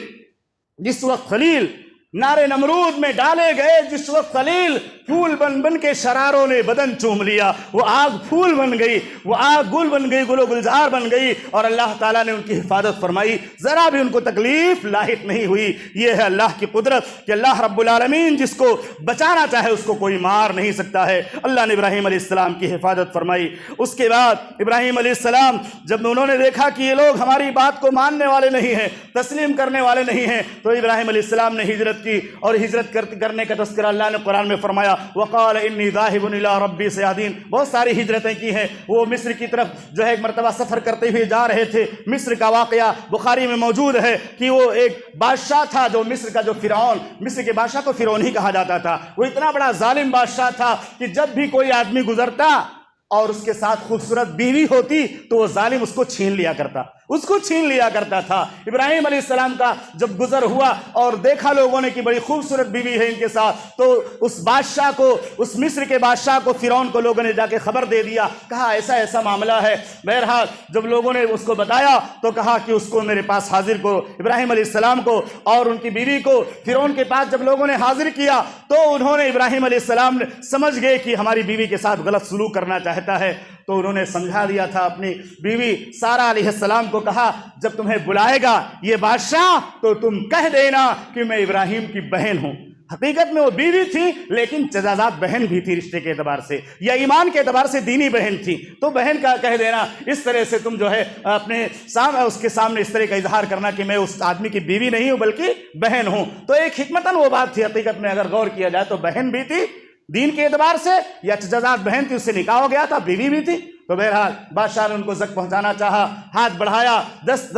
جس وقت خلیل، نار نمرود میں ڈالے گئے جس وقت خلیل، پھول بن بن کے شراروں نے بدن چوم لیا۔ وہ آگ پھول بن گئی، وہ آگ گل بن گئی، گل و گلزار بن گئی، اور اللہ تعالیٰ نے ان کی حفاظت فرمائی، ذرا بھی ان کو تکلیف لاحق نہیں ہوئی۔ یہ ہے اللہ کی قدرت کہ اللہ رب العالمین جس کو بچانا چاہے اس کو کوئی مار نہیں سکتا ہے۔ اللہ نے ابراہیم علیہ السلام کی حفاظت فرمائی۔ اس کے بعد ابراہیم علیہ السلام جب انہوں نے دیکھا کہ یہ لوگ ہماری بات کو ماننے والے نہیں ہیں، تسلیم کرنے والے نہیں ہیں، تو ابراہیم علیہ السلام نے ہجرت کی، اور ہجرت کرنے کا تذکرہ اللہ نے قرآن میں فرمایا وقال انی ذاہب الی ربی سیہدین۔ بہت ساری ہجرتیں کی ہیں۔ وہ مصر کی طرف جو ہے ایک مرتبہ سفر کرتے ہوئے جا رہے تھے۔ مصر کا واقعہ بخاری میں موجود ہے کہ وہ ایک بادشاہ تھا، جو مصر کا جو فرعون، مصر کے بادشاہ کو فرعون ہی کہا جاتا تھا، وہ اتنا بڑا ظالم بادشاہ تھا کہ جب بھی کوئی آدمی گزرتا اور اس کے ساتھ خوبصورت بیوی ہوتی تو وہ ظالم اس کو چھین لیا کرتا، اس کو چھین لیا کرتا تھا۔ ابراہیم علیہ السلام کا جب گزر ہوا اور دیکھا لوگوں نے کہ بڑی خوبصورت بیوی ہے ان کے ساتھ، تو اس بادشاہ کو، اس مصر کے بادشاہ کو، فرعون کو لوگوں نے جا کے خبر دے دیا، کہا ایسا ایسا معاملہ ہے۔ بہرحال جب لوگوں نے اس کو بتایا تو کہا کہ اس کو میرے پاس حاضر کرو۔ ابراہیم علیہ السلام کو اور ان کی بیوی کو فرعون کے پاس جب لوگوں نے حاضر کیا تو انہوں نے ابراہیم علیہ السلام سمجھ گئے کہ ہماری بیوی کے ساتھ غلط سلوک کرنا چاہتا ہے، تو انہوں نے سمجھا دیا تھا اپنی بیوی سارہ علیہ السلام کو، کہا جب تمہیں بلائے گا یہ بادشاہ تو تم کہہ دینا کہ میں ابراہیم کی بہن ہوں۔ حقیقت میں وہ بیوی تھی لیکن جزازات بہن بھی تھی رشتے کے اعتبار سے یا ایمان کے اعتبار سے دینی بہن تھی، تو بہن کا کہہ دینا، اس طرح سے تم جو ہے اپنے سامنے اس کے سامنے اس طرح کا اظہار کرنا کہ میں اس آدمی کی بیوی نہیں ہوں بلکہ بہن ہوں۔ تو ایک حکمتاً وہ بات تھی، حقیقت میں اگر غور کیا جائے تو بہن بھی تھی دین کے اعتبار سے، یا جزازات بہن تھی، اس سے نکاح ہو گیا تھا، بیوی بھی تھی۔ تو بہرحال بادشاہ نے ان کو زک پہنچانا چاہا، ہاتھ بڑھایا، دست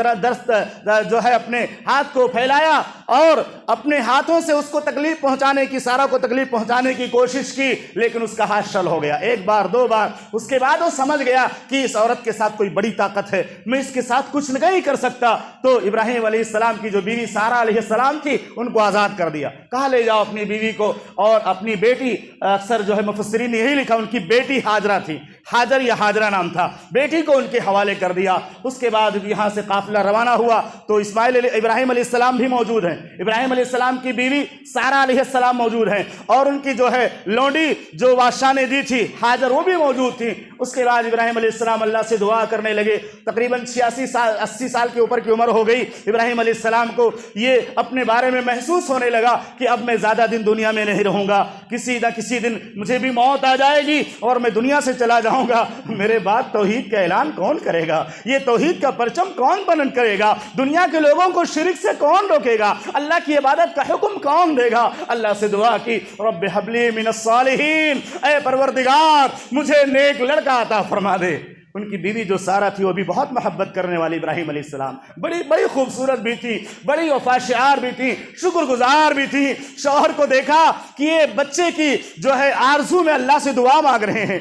جو ہے اپنے ہاتھ کو پھیلایا اور اپنے ہاتھوں سے اس کو تکلیف پہنچانے کی، سارا کو تکلیف پہنچانے کی کوشش کی، لیکن اس کا ہاتھ شل ہو گیا، ایک بار دو بار۔ اس کے بعد وہ سمجھ گیا کہ اس عورت کے ساتھ کوئی بڑی طاقت ہے، میں اس کے ساتھ کچھ نہیں کر سکتا۔ تو ابراہیم علیہ السلام کی جو بیوی سارہ علیہ السلام تھی ان کو آزاد کر دیا، کہا لے جاؤ اپنی بیوی کو اور اپنی بیٹی، اکثر جو ہے مفسرین نے یہی لکھا ان کی بیٹی ہاجرہ تھی، ہاجر یا ہاجرہ نام تھا، بیٹی کو ان کے حوالے کر دیا۔ اس کے بعد یہاں سے قافلہ روانہ ہوا تو ابراہیم علیہ السلام بھی موجود ہیں، ابراہیم علیہ السلام کی بیوی سارہ علیہ السلام موجود ہیں، اور ان کی جو ہے لونڈی جو بادشاہ نے دی تھی ہاجر وہ بھی موجود تھی۔ اس کے بعد ابراہیم علیہ السلام اللہ سے دعا کرنے لگے، تقریباً 80 سال کے اوپر کی عمر ہو گئی ابراہیم علیہ السلام کو۔ یہ اپنے بارے میں محسوس ہونے لگا کہ اب میں زیادہ دن دنیا میں نہیں رہوں گا، کسی نہ کسی دن مجھے بھی موت آ جائے گی اور میں دنیا سے چلا جاؤں گا، میرے بعد توحید کا اعلان کون کرے گا، یہ توحید کا پرچم کون بلند کرے گا، دنیا کے لوگوں کو شرک سے کون روکے گا، اللہ کی عبادت کا حکم کون دے گا۔ اللہ سے دعا کی رب حب لی من الصالحین، اے پروردگار مجھے نیک لڑکا عطا فرما دے۔ ان کی بیوی جو سارہ تھی وہ بھی بہت محبت کرنے والی ابراہیم علیہ السلام، بڑی خوبصورت بھی تھی، بڑی وفا شعار بھی تھی، شکر گزار بھی تھی۔ شوہر کو دیکھا کہ یہ بچے کی جو ہے آرزو میں اللہ سے دعا مانگ رہے ہیں،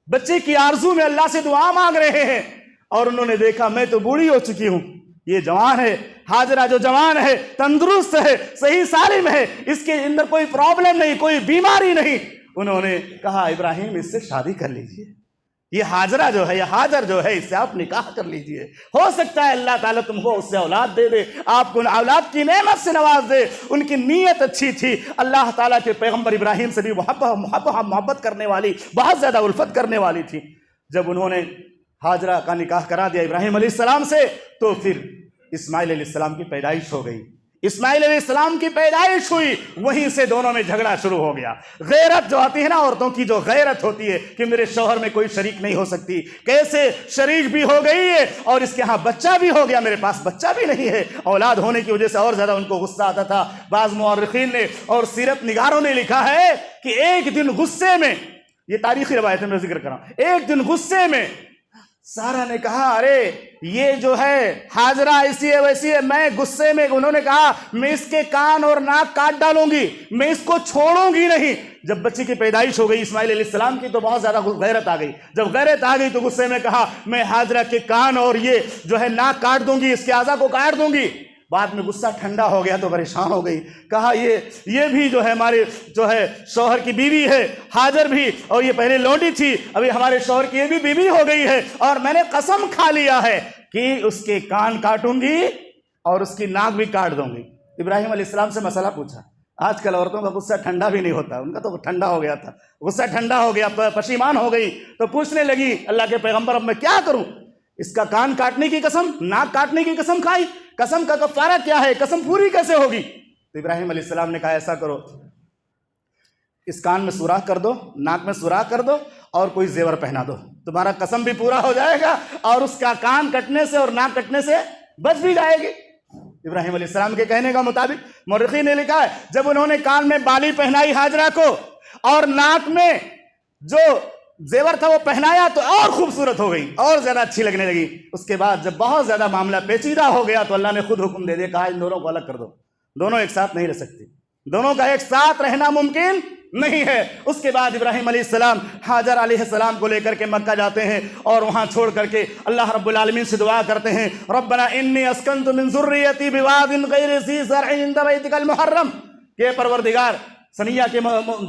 بچے کی آرزو میں اللہ سے دعا مانگ رہے ہیں، اور انہوں نے دیکھا میں تو بوڑھی ہو چکی ہوں، یہ جوان ہے، ہاجرہ جو جوان ہے، تندرست ہے، صحیح سالم ہے، اس کے اندر کوئی پرابلم نہیں، کوئی بیماری نہیں، انہوں نے کہا ابراہیم اس سے شادی کر لیجئے، یہ حاجرہ جو ہے، یہ حاجر جو ہے، اس سے آپ نکاح کر لیجئے، ہو سکتا ہے اللہ تعالیٰ تم کو اس سے اولاد دے دے، آپ کو ان اولاد کی نعمت سے نواز دے۔ ان کی نیت اچھی تھی، اللہ تعالیٰ کے پیغمبر ابراہیم سے بھی محبت کرنے والی، بہت زیادہ الفت کرنے والی تھی۔ جب انہوں نے حاجرہ کا نکاح کرا دیا ابراہیم علیہ السلام سے، تو پھر اسماعیل علیہ السلام کی پیدائش ہو گئی۔ اسماعیل علیہ السلام کی پیدائش ہوئی، وہیں سے دونوں میں جھگڑا شروع ہو گیا۔ غیرت جو آتی ہے نا، عورتوں کی جو غیرت ہوتی ہے کہ میرے شوہر میں کوئی شریک نہیں ہو سکتی، کیسے شریک بھی ہو گئی ہے اور اس کے ہاں بچہ بھی ہو گیا، میرے پاس بچہ بھی نہیں ہے۔ اولاد ہونے کی وجہ سے اور زیادہ ان کو غصہ آتا تھا۔ بعض مورخین نے اور سیرت نگاروں نے لکھا ہے کہ ایک دن غصے میں، یہ تاریخی روایت ہے میں ذکر کر رہا ہوں، ایک دن غصے میں سارہ نے کہا ارے یہ جو ہے حاجرہ ایسی ہے ویسی ہے، میں غصے میں، انہوں نے کہا میں اس کے کان اور ناک کاٹ ڈالوں گی، میں اس کو چھوڑوں گی نہیں۔ جب بچے کی پیدائش ہو گئی اسماعیل علیہ السلام کی تو بہت زیادہ غیرت آ گئی۔ جب غیرت آ گئی تو غصے میں کہا میں حاجرہ کے کان اور یہ جو ہے ناک کاٹ دوں گی، اس کے اعضاء کو کاٹ دوں گی۔ بعد میں غصہ ٹھنڈا ہو گیا تو پریشان ہو گئی، کہا یہ بھی جو ہے ہمارے جو ہے شوہر کی بیوی ہے، حاجر بھی، اور یہ پہلے لونڈی تھی، ابھی ہمارے شوہر کی یہ بھی بیوی ہو گئی ہے، اور میں نے قسم کھا لیا ہے کہ اس کے کان کاٹوں گی اور اس کی ناک بھی کاٹ دوں گی۔ ابراہیم علیہ السلام سے مسئلہ پوچھا۔ آج کل عورتوں کا غصہ ٹھنڈا بھی نہیں ہوتا، ان کا تو ٹھنڈا ہو گیا تھا، غصہ ٹھنڈا ہو گیا، پشیمان ہو گئی تو پوچھنے لگی اللہ کے پیغمبر اب میں کیا کروں؟ اس کا کان کاٹنے کی قسم، ناک کاٹنے کی قسم کھائی، قسم کا کفارہ کیا ہے، قسم پوری کیسے ہوگی؟ تو ابراہیم علیہ السلام نے کہا ایسا کرو، اس کان میں سوراخ کر دو، ناک میں سوراخ کر دو اور کوئی زیور پہنا دو، تمہارا قسم بھی پورا ہو جائے گا اور اس کا کان کٹنے سے اور ناک کٹنے سے بچ بھی جائے گی۔ ابراہیم علیہ السلام کے کہنے کا مطابق مورخین نے لکھا ہے جب انہوں نے کان میں بالی پہنائی حاجرہ کو اور ناک میں جو زیور تھا وہ پہنایا تو اور خوبصورت ہو گئی، اور زیادہ اچھی لگنے لگی۔ اس کے بعد جب بہت زیادہ معاملہ پیچیدہ ہو گیا تو اللہ نے خود حکم دے دیا، کہا ان دونوں کو الگ کر دو، دونوں ایک ساتھ نہیں رہ سکتی، دونوں کا ایک ساتھ رہنا ممکن نہیں ہے۔ اس کے بعد ابراہیم علیہ السلام حاجر علیہ السلام کو لے کر کے مکہ جاتے ہیں اور وہاں چھوڑ کر کے اللہ رب العالمین سے دعا کرتے ہیں ربنا انی اسکنت من ذریتی بواد غیر ذی زرع عند بیتک المحرم، کہ پروردگار ثنیہ کے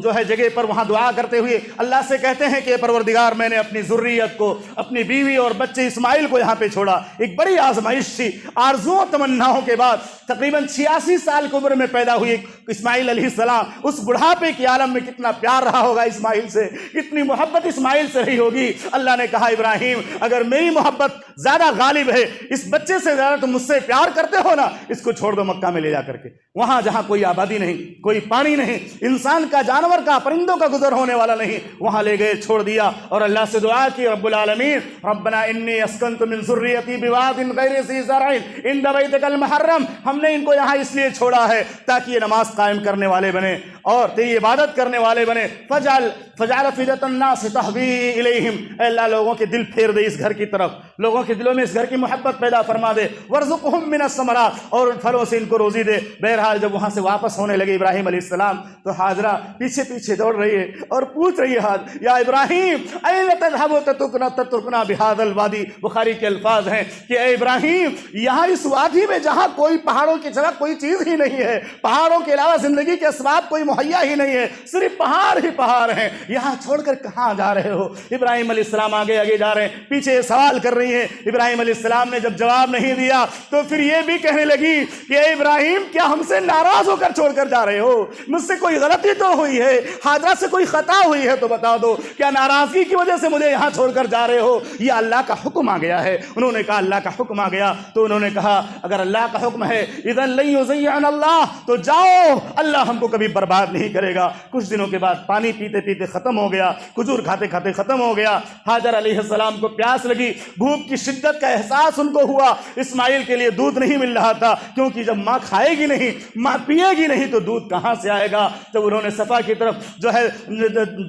جو ہے جگہ پر وہاں دعا کرتے ہوئے اللہ سے کہتے ہیں کہ پروردگار میں نے اپنی ذریت کو، اپنی بیوی اور بچے اسماعیل کو یہاں پہ چھوڑا۔ ایک بڑی آزمائش تھی، آرزوؤں تمناؤں کے بعد تقریباً 86 سال کی عمر میں پیدا ہوئی اسماعیل علیہ السلام، اس بڑھاپے کی عالم میں کتنا پیار رہا ہوگا اسماعیل سے، کتنی محبت اسماعیل سے رہی ہوگی۔ اللہ نے کہا ابراہیم اگر میری محبت زیادہ غالب ہے، اس بچے سے زیادہ تم مجھ سے پیار کرتے ہو نا، اس کو چھوڑ دو مکہ میں لے جا کر کے، وہاں جہاں کوئی آبادی نہیں، کوئی پانی نہیں، انسان کا، جانور کا، پرندوں کا گزر ہونے والا نہیں، وہاں لے گئے، چھوڑ دیا اور اللہ سے دعا کی رب العالمین ربنا انی اسکنت من ذریتی بواد غیر ذی زرع عند بیتک المحرم، ہم نے ان کو یہاں اس لیے چھوڑا ہے تاکہ یہ نماز قائم کرنے والے بنے اور تیری عبادت کرنے والے بنے۔ فجعل فئدۃ الناس تہوی الیہم، اے اللہ لوگوں کے دل پھیر دے اس گھر کی طرف، لوگوں کے دلوں میں اس گھر کی محبت پیدا فرما دے، وارزقہم من الثمرات، اور پھلوں سے ان کو روزی دے۔ بہرحال جب وہاں سے واپس ہونے لگے ابراہیم علیہ السلام تو حاجرہ پیچھے پیچھے دوڑ رہی ہے اور پوچھ رہی ہے یا ابراہیم این تذهب تترکنا بهذا الوادی، بخاری کے الفاظ ہیں کہ اے ابراہیم یہاں اس وادی میں جہاں کوئی پہاڑوں کی جگہ کوئی چیز ہی نہیں ہے، پہاڑوں کے علاوہ زندگی کے اسباب کوئی مہیا ہی نہیں ہے، صرف پہاڑ ہی پہاڑ ہیں، یہاں چھوڑ کر کہاں جا رہے ہو؟ ابراہیم علیہ السلام آگے آگے جا رہے ہیں، پیچھے سوال کر رہی ہیں۔ ابراہیم علیہ السلام نے جب جواب نہیں دیا تو پھر یہ بھی کہنے لگی کہ اے ابراہیم کیا ہم سے ناراض ہو کر چھوڑ کر جا رہے ہو؟ مجھ سے کوئی غلطی تو ہوئی ہے، حاجرہ سے کوئی خطا ہوئی ہے تو بتا دو، کیا ناراضگی کی وجہ سے مجھے یہاں چھوڑ کر جا رہے ہو؟ یہ اللہ کا حکم آ گیا ہے۔ انہوں نے کہا اللہ کا حکم آ گیا تو انہوں نے کہا اگر اللہ کا حکم ہے اذن لن یضیعنا اللہ، تو جاؤ، اللہ ہم کو کبھی برباد نہیں کرے گا۔ کچھ دنوں کے بعد پانی پیتے پیتے ختم ہو گیا، کھجور کھاتے کھاتے ختم ہو گیا۔ حاجر علیہ السلام کو پیاس لگی، بھوک کی شدت کا احساس ان کو ہوا۔ اسماعیل کے لیے دودھ نہیں مل رہا تھا کیونکہ جب ماں کھائے گی نہیں، ماں پیے گی نہیں تو دودھ کہاں سے آئے گا؟ جب انہوں نے صفا کی طرف جو ہے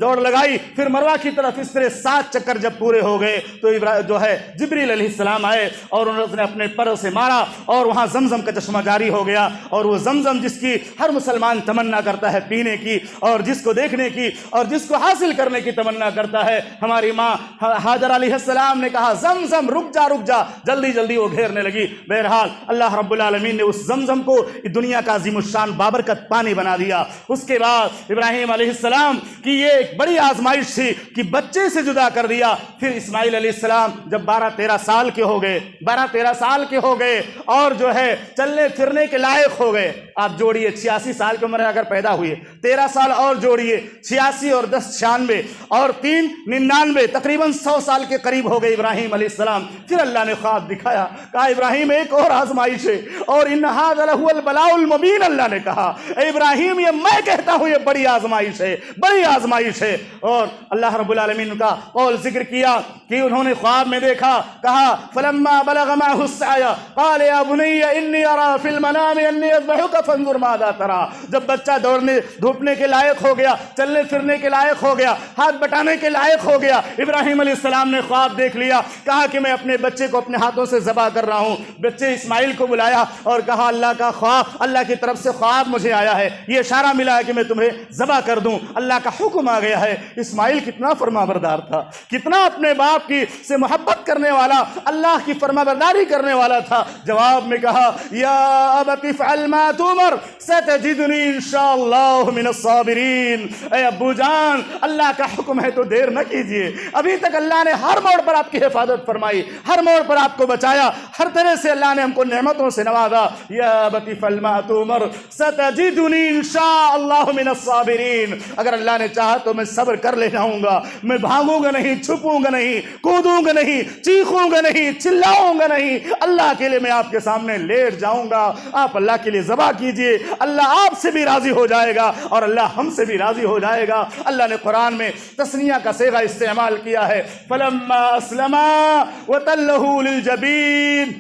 دوڑ لگائی، پھر مروہ کی طرف، اس طرح 7 چکر جب پورے ہو گئے تو جو ہے جبریل علیہ السلام آئے اور انہوں نے اپنے پر سے مارا اور وہاں زمزم کا چشمہ جاری ہو گیا، اور وہ زمزم جس کی ہر مسلمان تمنا کرتا ہے پینے کی اور جس کو دیکھنے کی اور جس کو حاصل کرنے کی تمنا کرتا ہے۔ ہماری ماں ہاجر علیہ السلام نے کہا زمزم رک جا، جلدی جلدی وہ گھیرنے لگی۔ بہرحال اللہ رب العالمین نے اس زمزم کو دنیا کا عظیم الشان بابرکت پانی بنا دیا۔ اس کے بعد ابراہیم علیہ السلام کی یہ ایک بڑی آزمائش تھی کہ بچے سے جدا کر دیا۔ پھر اسماعیل علیہ السلام جب 12-13 سال کے ہو گئے اور جو ہے چلنے پھرنے کے لائق ہو گئے، آپ جوڑیے 86 سال کی عمر میں اگر پیدا ہوئے، 13 سال اور جوڑیے، 86 اور 10 96 اور 3 99، تقریباً 100 سال کے قریب ہو گئے ابراہیم علیہ السلام۔ پھر اللہ نے خواب دکھایا، کہا ابراہیم ایک اور آزمائش ہے، اور ان ھذا لہو البلاء المبین۔ اللہ نے کہا اے ابراہیم یہ میں کہتا ہوں یہ بڑی آزمائش ہے۔ اور اللہ رب العالمین کا قول ذکر کیا کہ انہوں نے خواب میں دیکھا، کہا فلما بلغ معه السعي قال يا بني اني ارى في المنام اني اذبحك فانظر ماذا ترى۔ جب بچہ دوڑنے دھوپنے کے لائق ہو گیا، چلنے پھرنے کے لائق ہو گیا، ہاتھ بٹانے کے لائق ہو گیا، ابراہیم علیہ السلام نے خواب دیکھ لیا، کہا کہ میں اپنے بچے کو اپنے ہاتھوں سے ذبح کر رہا ہوں۔ بچے اسماعیل کو بلایا اور کہا اللہ کی طرف سے خواب مجھے آیا ہے، یہ اشارہ ملا ہے کہ میں تمہیں ذبح کر دوں، اللہ کا حکم آ گیا ہے۔ اسماعیل کتنا فرمانبردار تھا، کتنا اپنے باپ کی سے محبت کرنے والا، اللہ کی فرمانبرداری کرنے والا تھا۔ جواب میں کہا یا ابت افعل ما تؤمر ستجدنی انشاءاللہ من الصابرین۔ اے ابو جان اللہ کا حکم ہے تو دیر نہ کیجئے، ابھی تک اللہ نے ہر موڑ پر آپ کی حفاظت فرمائی، ہر موڑ پر آپ کو بچایا، ہر طرح سے اللہ نے ہم کو نعمتوں سے نوازا۔ یا ابت افعل ما تؤمر ستجدنی انشاءاللہ من الصابرین۔ اگر اللہ نے چاہا تو میں صبر کر لے جاؤں گا، میں بھاگوں گا نہیں، چھپوں گا نہیں، کودوں گا نہیں، چیخوں گا نہیں، چلاؤں گا نہیں، اللہ کے لیے میں آپ کے سامنے لیٹ جاؤں گا۔ آپ اللہ کے لیے ذبح کیجئے، اللہ آپ سے بھی راضی ہو جائے گا اور اللہ ہم سے بھی راضی ہو جائے گا۔ اللہ نے قرآن میں تثنیہ کا صیغہ استعمال کیا ہے، فلما اسلما وتلہ للجبین۔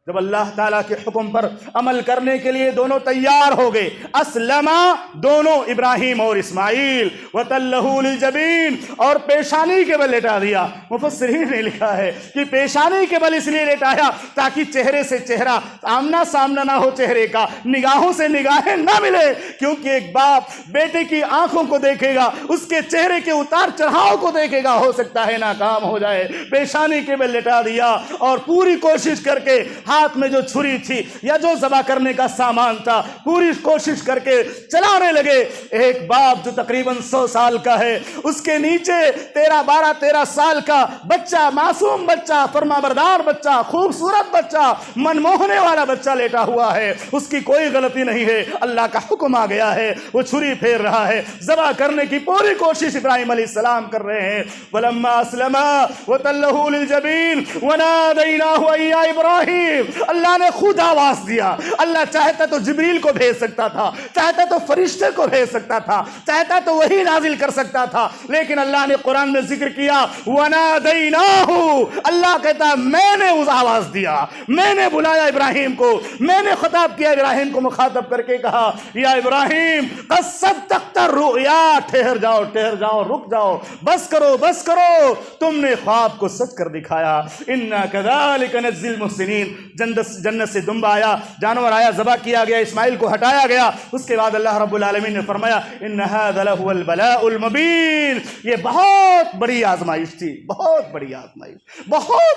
جب اللہ تعالیٰ کے حکم پر عمل کرنے کے لیے دونوں تیار ہو گئے، اسلما دونوں ابراہیم اور اسماعیل، وتلہ للجبین اور پیشانی کے بل لٹا دیا۔ مفسرین نے لکھا ہے کہ پیشانی کے بل اس لیے لٹایا تاکہ چہرے سے چہرہ آمنا سامنا نہ ہو، چہرے کا نگاہوں سے نگاہیں نہ ملے، کیونکہ ایک باپ بیٹے کی آنکھوں کو دیکھے گا، اس کے چہرے کے اتار چڑھاؤ کو دیکھے گا، ہو سکتا ہے ناکام ہو جائے۔ پیشانی کے بل لٹا دیا اور پوری کوشش کر کے ہاتھ میں جو چھری تھی یا جو ذبح کرنے کا سامان تھا پوری کوشش کر کے چلانے لگے۔ ایک باپ جو تقریباً 100 سال کا ہے، اس کے نیچے 13 سال کا بچہ، معصوم بچہ، فرمانبردار بچہ، خوبصورت بچہ، منموہنے والا بچہ لیٹا ہوا ہے، اس کی کوئی غلطی نہیں ہے، اللہ کا حکم آ گیا ہے، وہ چھری پھیر رہا ہے، ذبح کرنے کی پوری کوشش ابراہیم علیہ السلام کر رہے ہیں۔ فلما اسلما وتلہ للجبین ونادیناہ اے یا ابراہیم۔ اللہ نے خود آواز دیا۔ اللہ چاہتا تو جبریل کو بھیج سکتا تھا، چاہتا تو فرشتے کو بھیج سکتا تھا، چاہتا تو وہی نازل کر سکتا تھا، لیکن اللہ نے قرآن میں ذکر کیا وَنَادَيْنَاهُ۔ اللہ کہتا میں نے اس آواز دیا، میں نے بلایا ابراہیم کو، میں نے خطاب کیا ابراہیم کو، مخاطب کر کے کہا یا ابراہیم قد صدقت الرؤیا، ٹھہر جاؤ، رک جاؤ، بس کرو، تم نے خواب کو سچ کر دکھایا۔ اِنَّا كَذَلِكَ نَجْزِي الْمُحْسِنِينَ۔ جنت سے دمبا آیا، جانور آیا، ذبح کیا گیا، اسماعیل کو ہٹایا گیا۔ اس کے بعد اللہ رب العالمین نے فرمایا ان ھذا لہو البلاء المبین۔ یہ بہت بڑی آزمائش تھی، بہت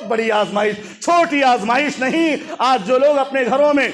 بڑی آزمائش، چھوٹی آزمائش نہیں۔ آج جو لوگ اپنے گھروں میں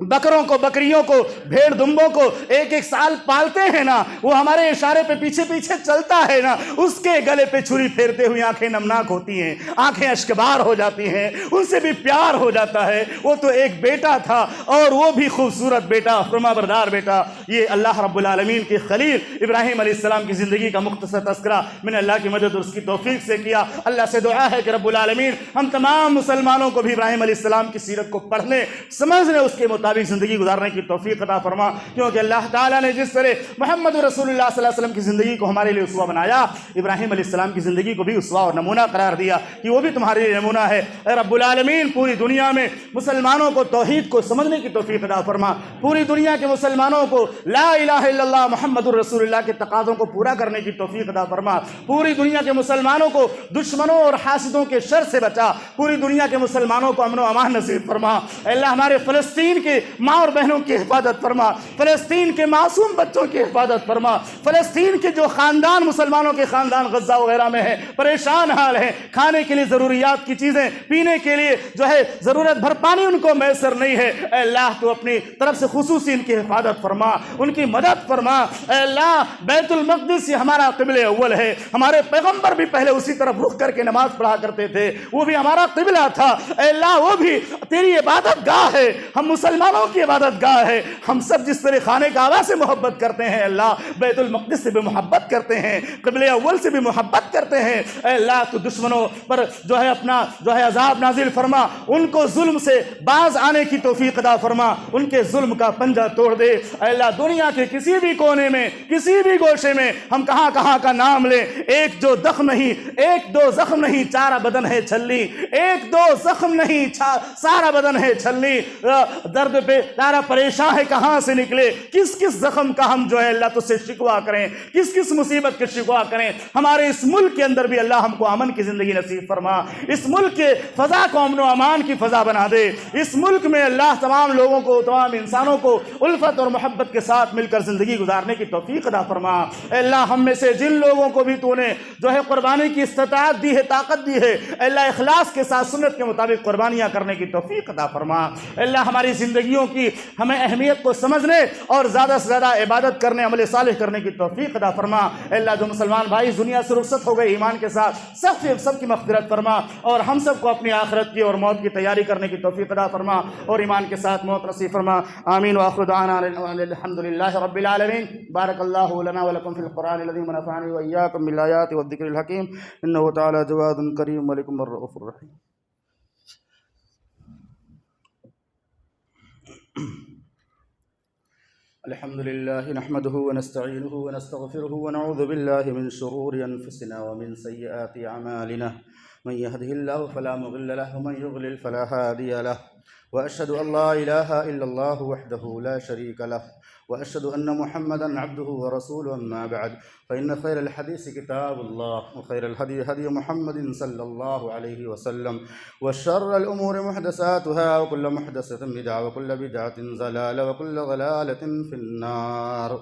بکروں کو، بکریوں کو، بھیڑ دمبوں کو 1-1 سال پالتے ہیں نا، وہ ہمارے اشارے پہ پیچھے چلتا ہے نا، اس کے گلے پہ چھری پھیرتے ہوئے آنکھیں نمناک ہوتی ہیں، آنکھیں اشکبار ہو جاتی ہیں، ان سے بھی پیار ہو جاتا ہے۔ وہ تو ایک بیٹا تھا اور وہ بھی خوبصورت بیٹا، فرمانبردار بیٹا۔ یہ اللہ رب العالمین کے خلیل ابراہیم علیہ السلام کی زندگی کا مختصر تذکرہ میں نے اللہ کی مدد اور اس کی توفیق سے کیا۔ اللہ سے دعا ہے کہ رب العالمین ہم تمام مسلمانوں کو بھی ابراہیم علیہ السلام کی سیرت کو پڑھنے، سمجھنے، اس کے مطابق زندگی گزارنے کی توفیق عطا فرما، کیونکہ اللہ تعالیٰ نے جس طرح محمد رسول اللہ صلی اللہ علیہ وسلم کی زندگی کو ہمارے لیے اسوہ بنایا، ابراہیم علیہ السلام کی زندگی کو بھی اسوہ اور نمونہ قرار دیا کہ وہ بھی تمہارے لیے نمونہ ہے۔ اے رب العالمین پوری دنیا میں مسلمانوں کو توحید کو سمجھنے کی توفیق عطا فرما، پوری دنیا کے مسلمانوں کو لا الہ الا اللہ محمد رسول اللہ کے تقاضوں کو پورا کرنے کی توفیق عطا فرما، پوری دنیا کے مسلمانوں کو دشمنوں اور حاسدوں کے شر سے بچا، پوری دنیا کے مسلمانوں کو امن و امان نصیب فرما۔ اے اللہ ہمارے فلسطین کے ماں اور بہنوں کی حفاظت فرما، فلسطین کے معصوم بچوں کی حفاظت فرما، فلسطین کے جو خاندان مسلمانوں کے خاندان غزہ وغیرہ میں ہیں پریشان حال ہیں، کھانے کے لیے ضروریات کی چیزیں، پینے کے لیے جو ہے ضرورت بھر پانی ان کو میسر نہیں ہے، اے اللہ تو اپنی طرف سے خصوصی ان کی حفاظت فرما، ان کی مدد فرما۔ اے اللہ بیت المقدس یہ ہمارا قبلہ اول ہے، ہمارے پیغمبر بھی پہلے اسی طرف رخ کر کے نماز پڑھا کرتے تھے، وہ بھی ہمارا قبلہ تھا، اے اللہ وہ بھی تیری عبادت گاہ ہے، ہم مسلمانوں کی عبادت گاہ ہے، ہم سب جس طرح خانے کعبہ سے محبت کرتے ہیں اللہ بیت المقدس سے بھی محبت کرتے ہیں، قبلہ اول سے بھی محبت کرتے ہیں، اے اللہ تو دشمنوں پر جو ہے اپنا جو ہے عذاب نازل فرما، ان کو ظلم سے باز آنے کی توفیق عطا فرما، ان کے ظلم کا پنجہ توڑ دے، اے اللہ دنیا کے کسی بھی کونے میں کسی بھی گوشے میں ہم کہاں کہاں کا نام لیں، ایک جو زخم نہیں، ایک دو زخم نہیں سارا بدن ہے چھلنی، ایک دو زخم نہیں سارا بدن ہے چھلنی، درد پہ سارا پریشان ہے کہاں سے نکلے، کس کس زخم کا ہم جو ہے اللہ تجھ سے شکوہ کریں، کس کس مصیبت کے شکوہ کریں، ہمارے اس ملک کے اندر بھی اللہ ہم کو امن کی زندگی نصیب فرما، اس ملک کے فضا کو امن و امان کی فضا بنا دے، اس ملک میں اللہ تمام لوگوں کو تمام انسانوں کو الفت اور محبت کے ساتھ مل کر زندگی گزارنے کی توفیق عطا فرما، اے اللہ ہم میں سے جن لوگوں کو بھی تو نے جو ہے قربانی کی استطاعت دی ہے طاقت دی ہے، اے اللہ اخلاص کے ساتھ سنت کے مطابق قربانیاں کرنے کی توفیق عطا فرما، اے اللہ ہماری زندگیوں کی ہمیں اہمیت کو سمجھنے اور زیادہ سے زیادہ عبادت کرنے عمل صالح کرنے کی توفیق عطا فرما، اے اللہ جو مسلمان بھائی دنیا سے رخصت ہو گئے ایمان کے ساتھ سب کی مغفرت فرما، اور ہم سب کو اپنی آخرت کی اور موت کی تیاری کرنے کی توفیق عطا فرما اور ایمان کے ساتھ موت نصیب فرما، آمین وآخر دعوانا الحمد للہ رب العالمین۔ بارک اللہ لنا ولکم فی القرآن العظیم ونفعنی وإیاکم بالآیات والذکر الحکیم، انہ تعالی جواد کریم ملک الرؤوف الرحیم۔ الحمد لله نحمده ونستعينه ونستغفره ونعوذ بالله من شرور أنفسنا ومن سيئات أعمالنا، من يهده الله فلا مضل له ومن يضلل فلا هادي له، وأشهد أن لا إله إلا الله وحده لا شريك له، وأشهد أن محمدا عبده ورسوله، أما بعد فإن خير الحديث كتاب الله، وخير الهدي هدي محمد صلى الله عليه وسلم، وشر الأمور محدثاتها، وكل محدثة بدعة، وكل بدعة ضلالة، وكل ضلالة في النار۔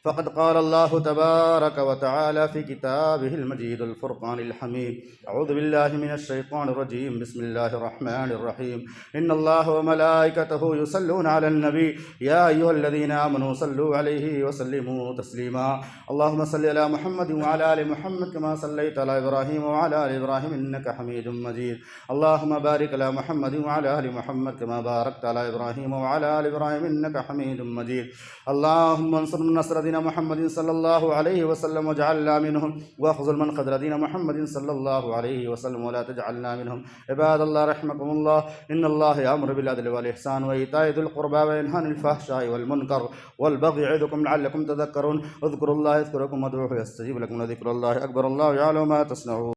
فقد قال الله تبارك وتعالى في كتابه المجيد الفرقان الحميد، أعوذ بالله من الشيطان الرجيم، بسم الله الرحمن الرحيم، إن الله وملائكته يصلون على النبي يا أيها الذين آمنوا صلوا عليه وسلموا تسليما، اللهم صل على محمد وعلى آل محمد كما صليت على إبراهيم وعلى آل إبراهيم إنك حميد مجيد، اللهم بارك على محمد وعلى آل محمد كما باركت على إبراهيم وعلى آل إبراهيم إنك حميد مجيد، اللهم انصر نصر دين محمد صلى الله عليه وسلم واجعلنا منهم، واخذل من خذل دين محمد صلى الله عليه وسلم ولا تجعلنا منهم، عباد الله رحمكم الله، إن الله يأمر بالعدل والإحسان وإيتاء ذي القربى وينهى عن الفحشاء والمنكر والبغي يعظكم لعلكم تذكرون، اذكروا الله يذكركم وادعوه يستجيب لكم، وذكر الله أكبر، الله يعلم ما تصنعون۔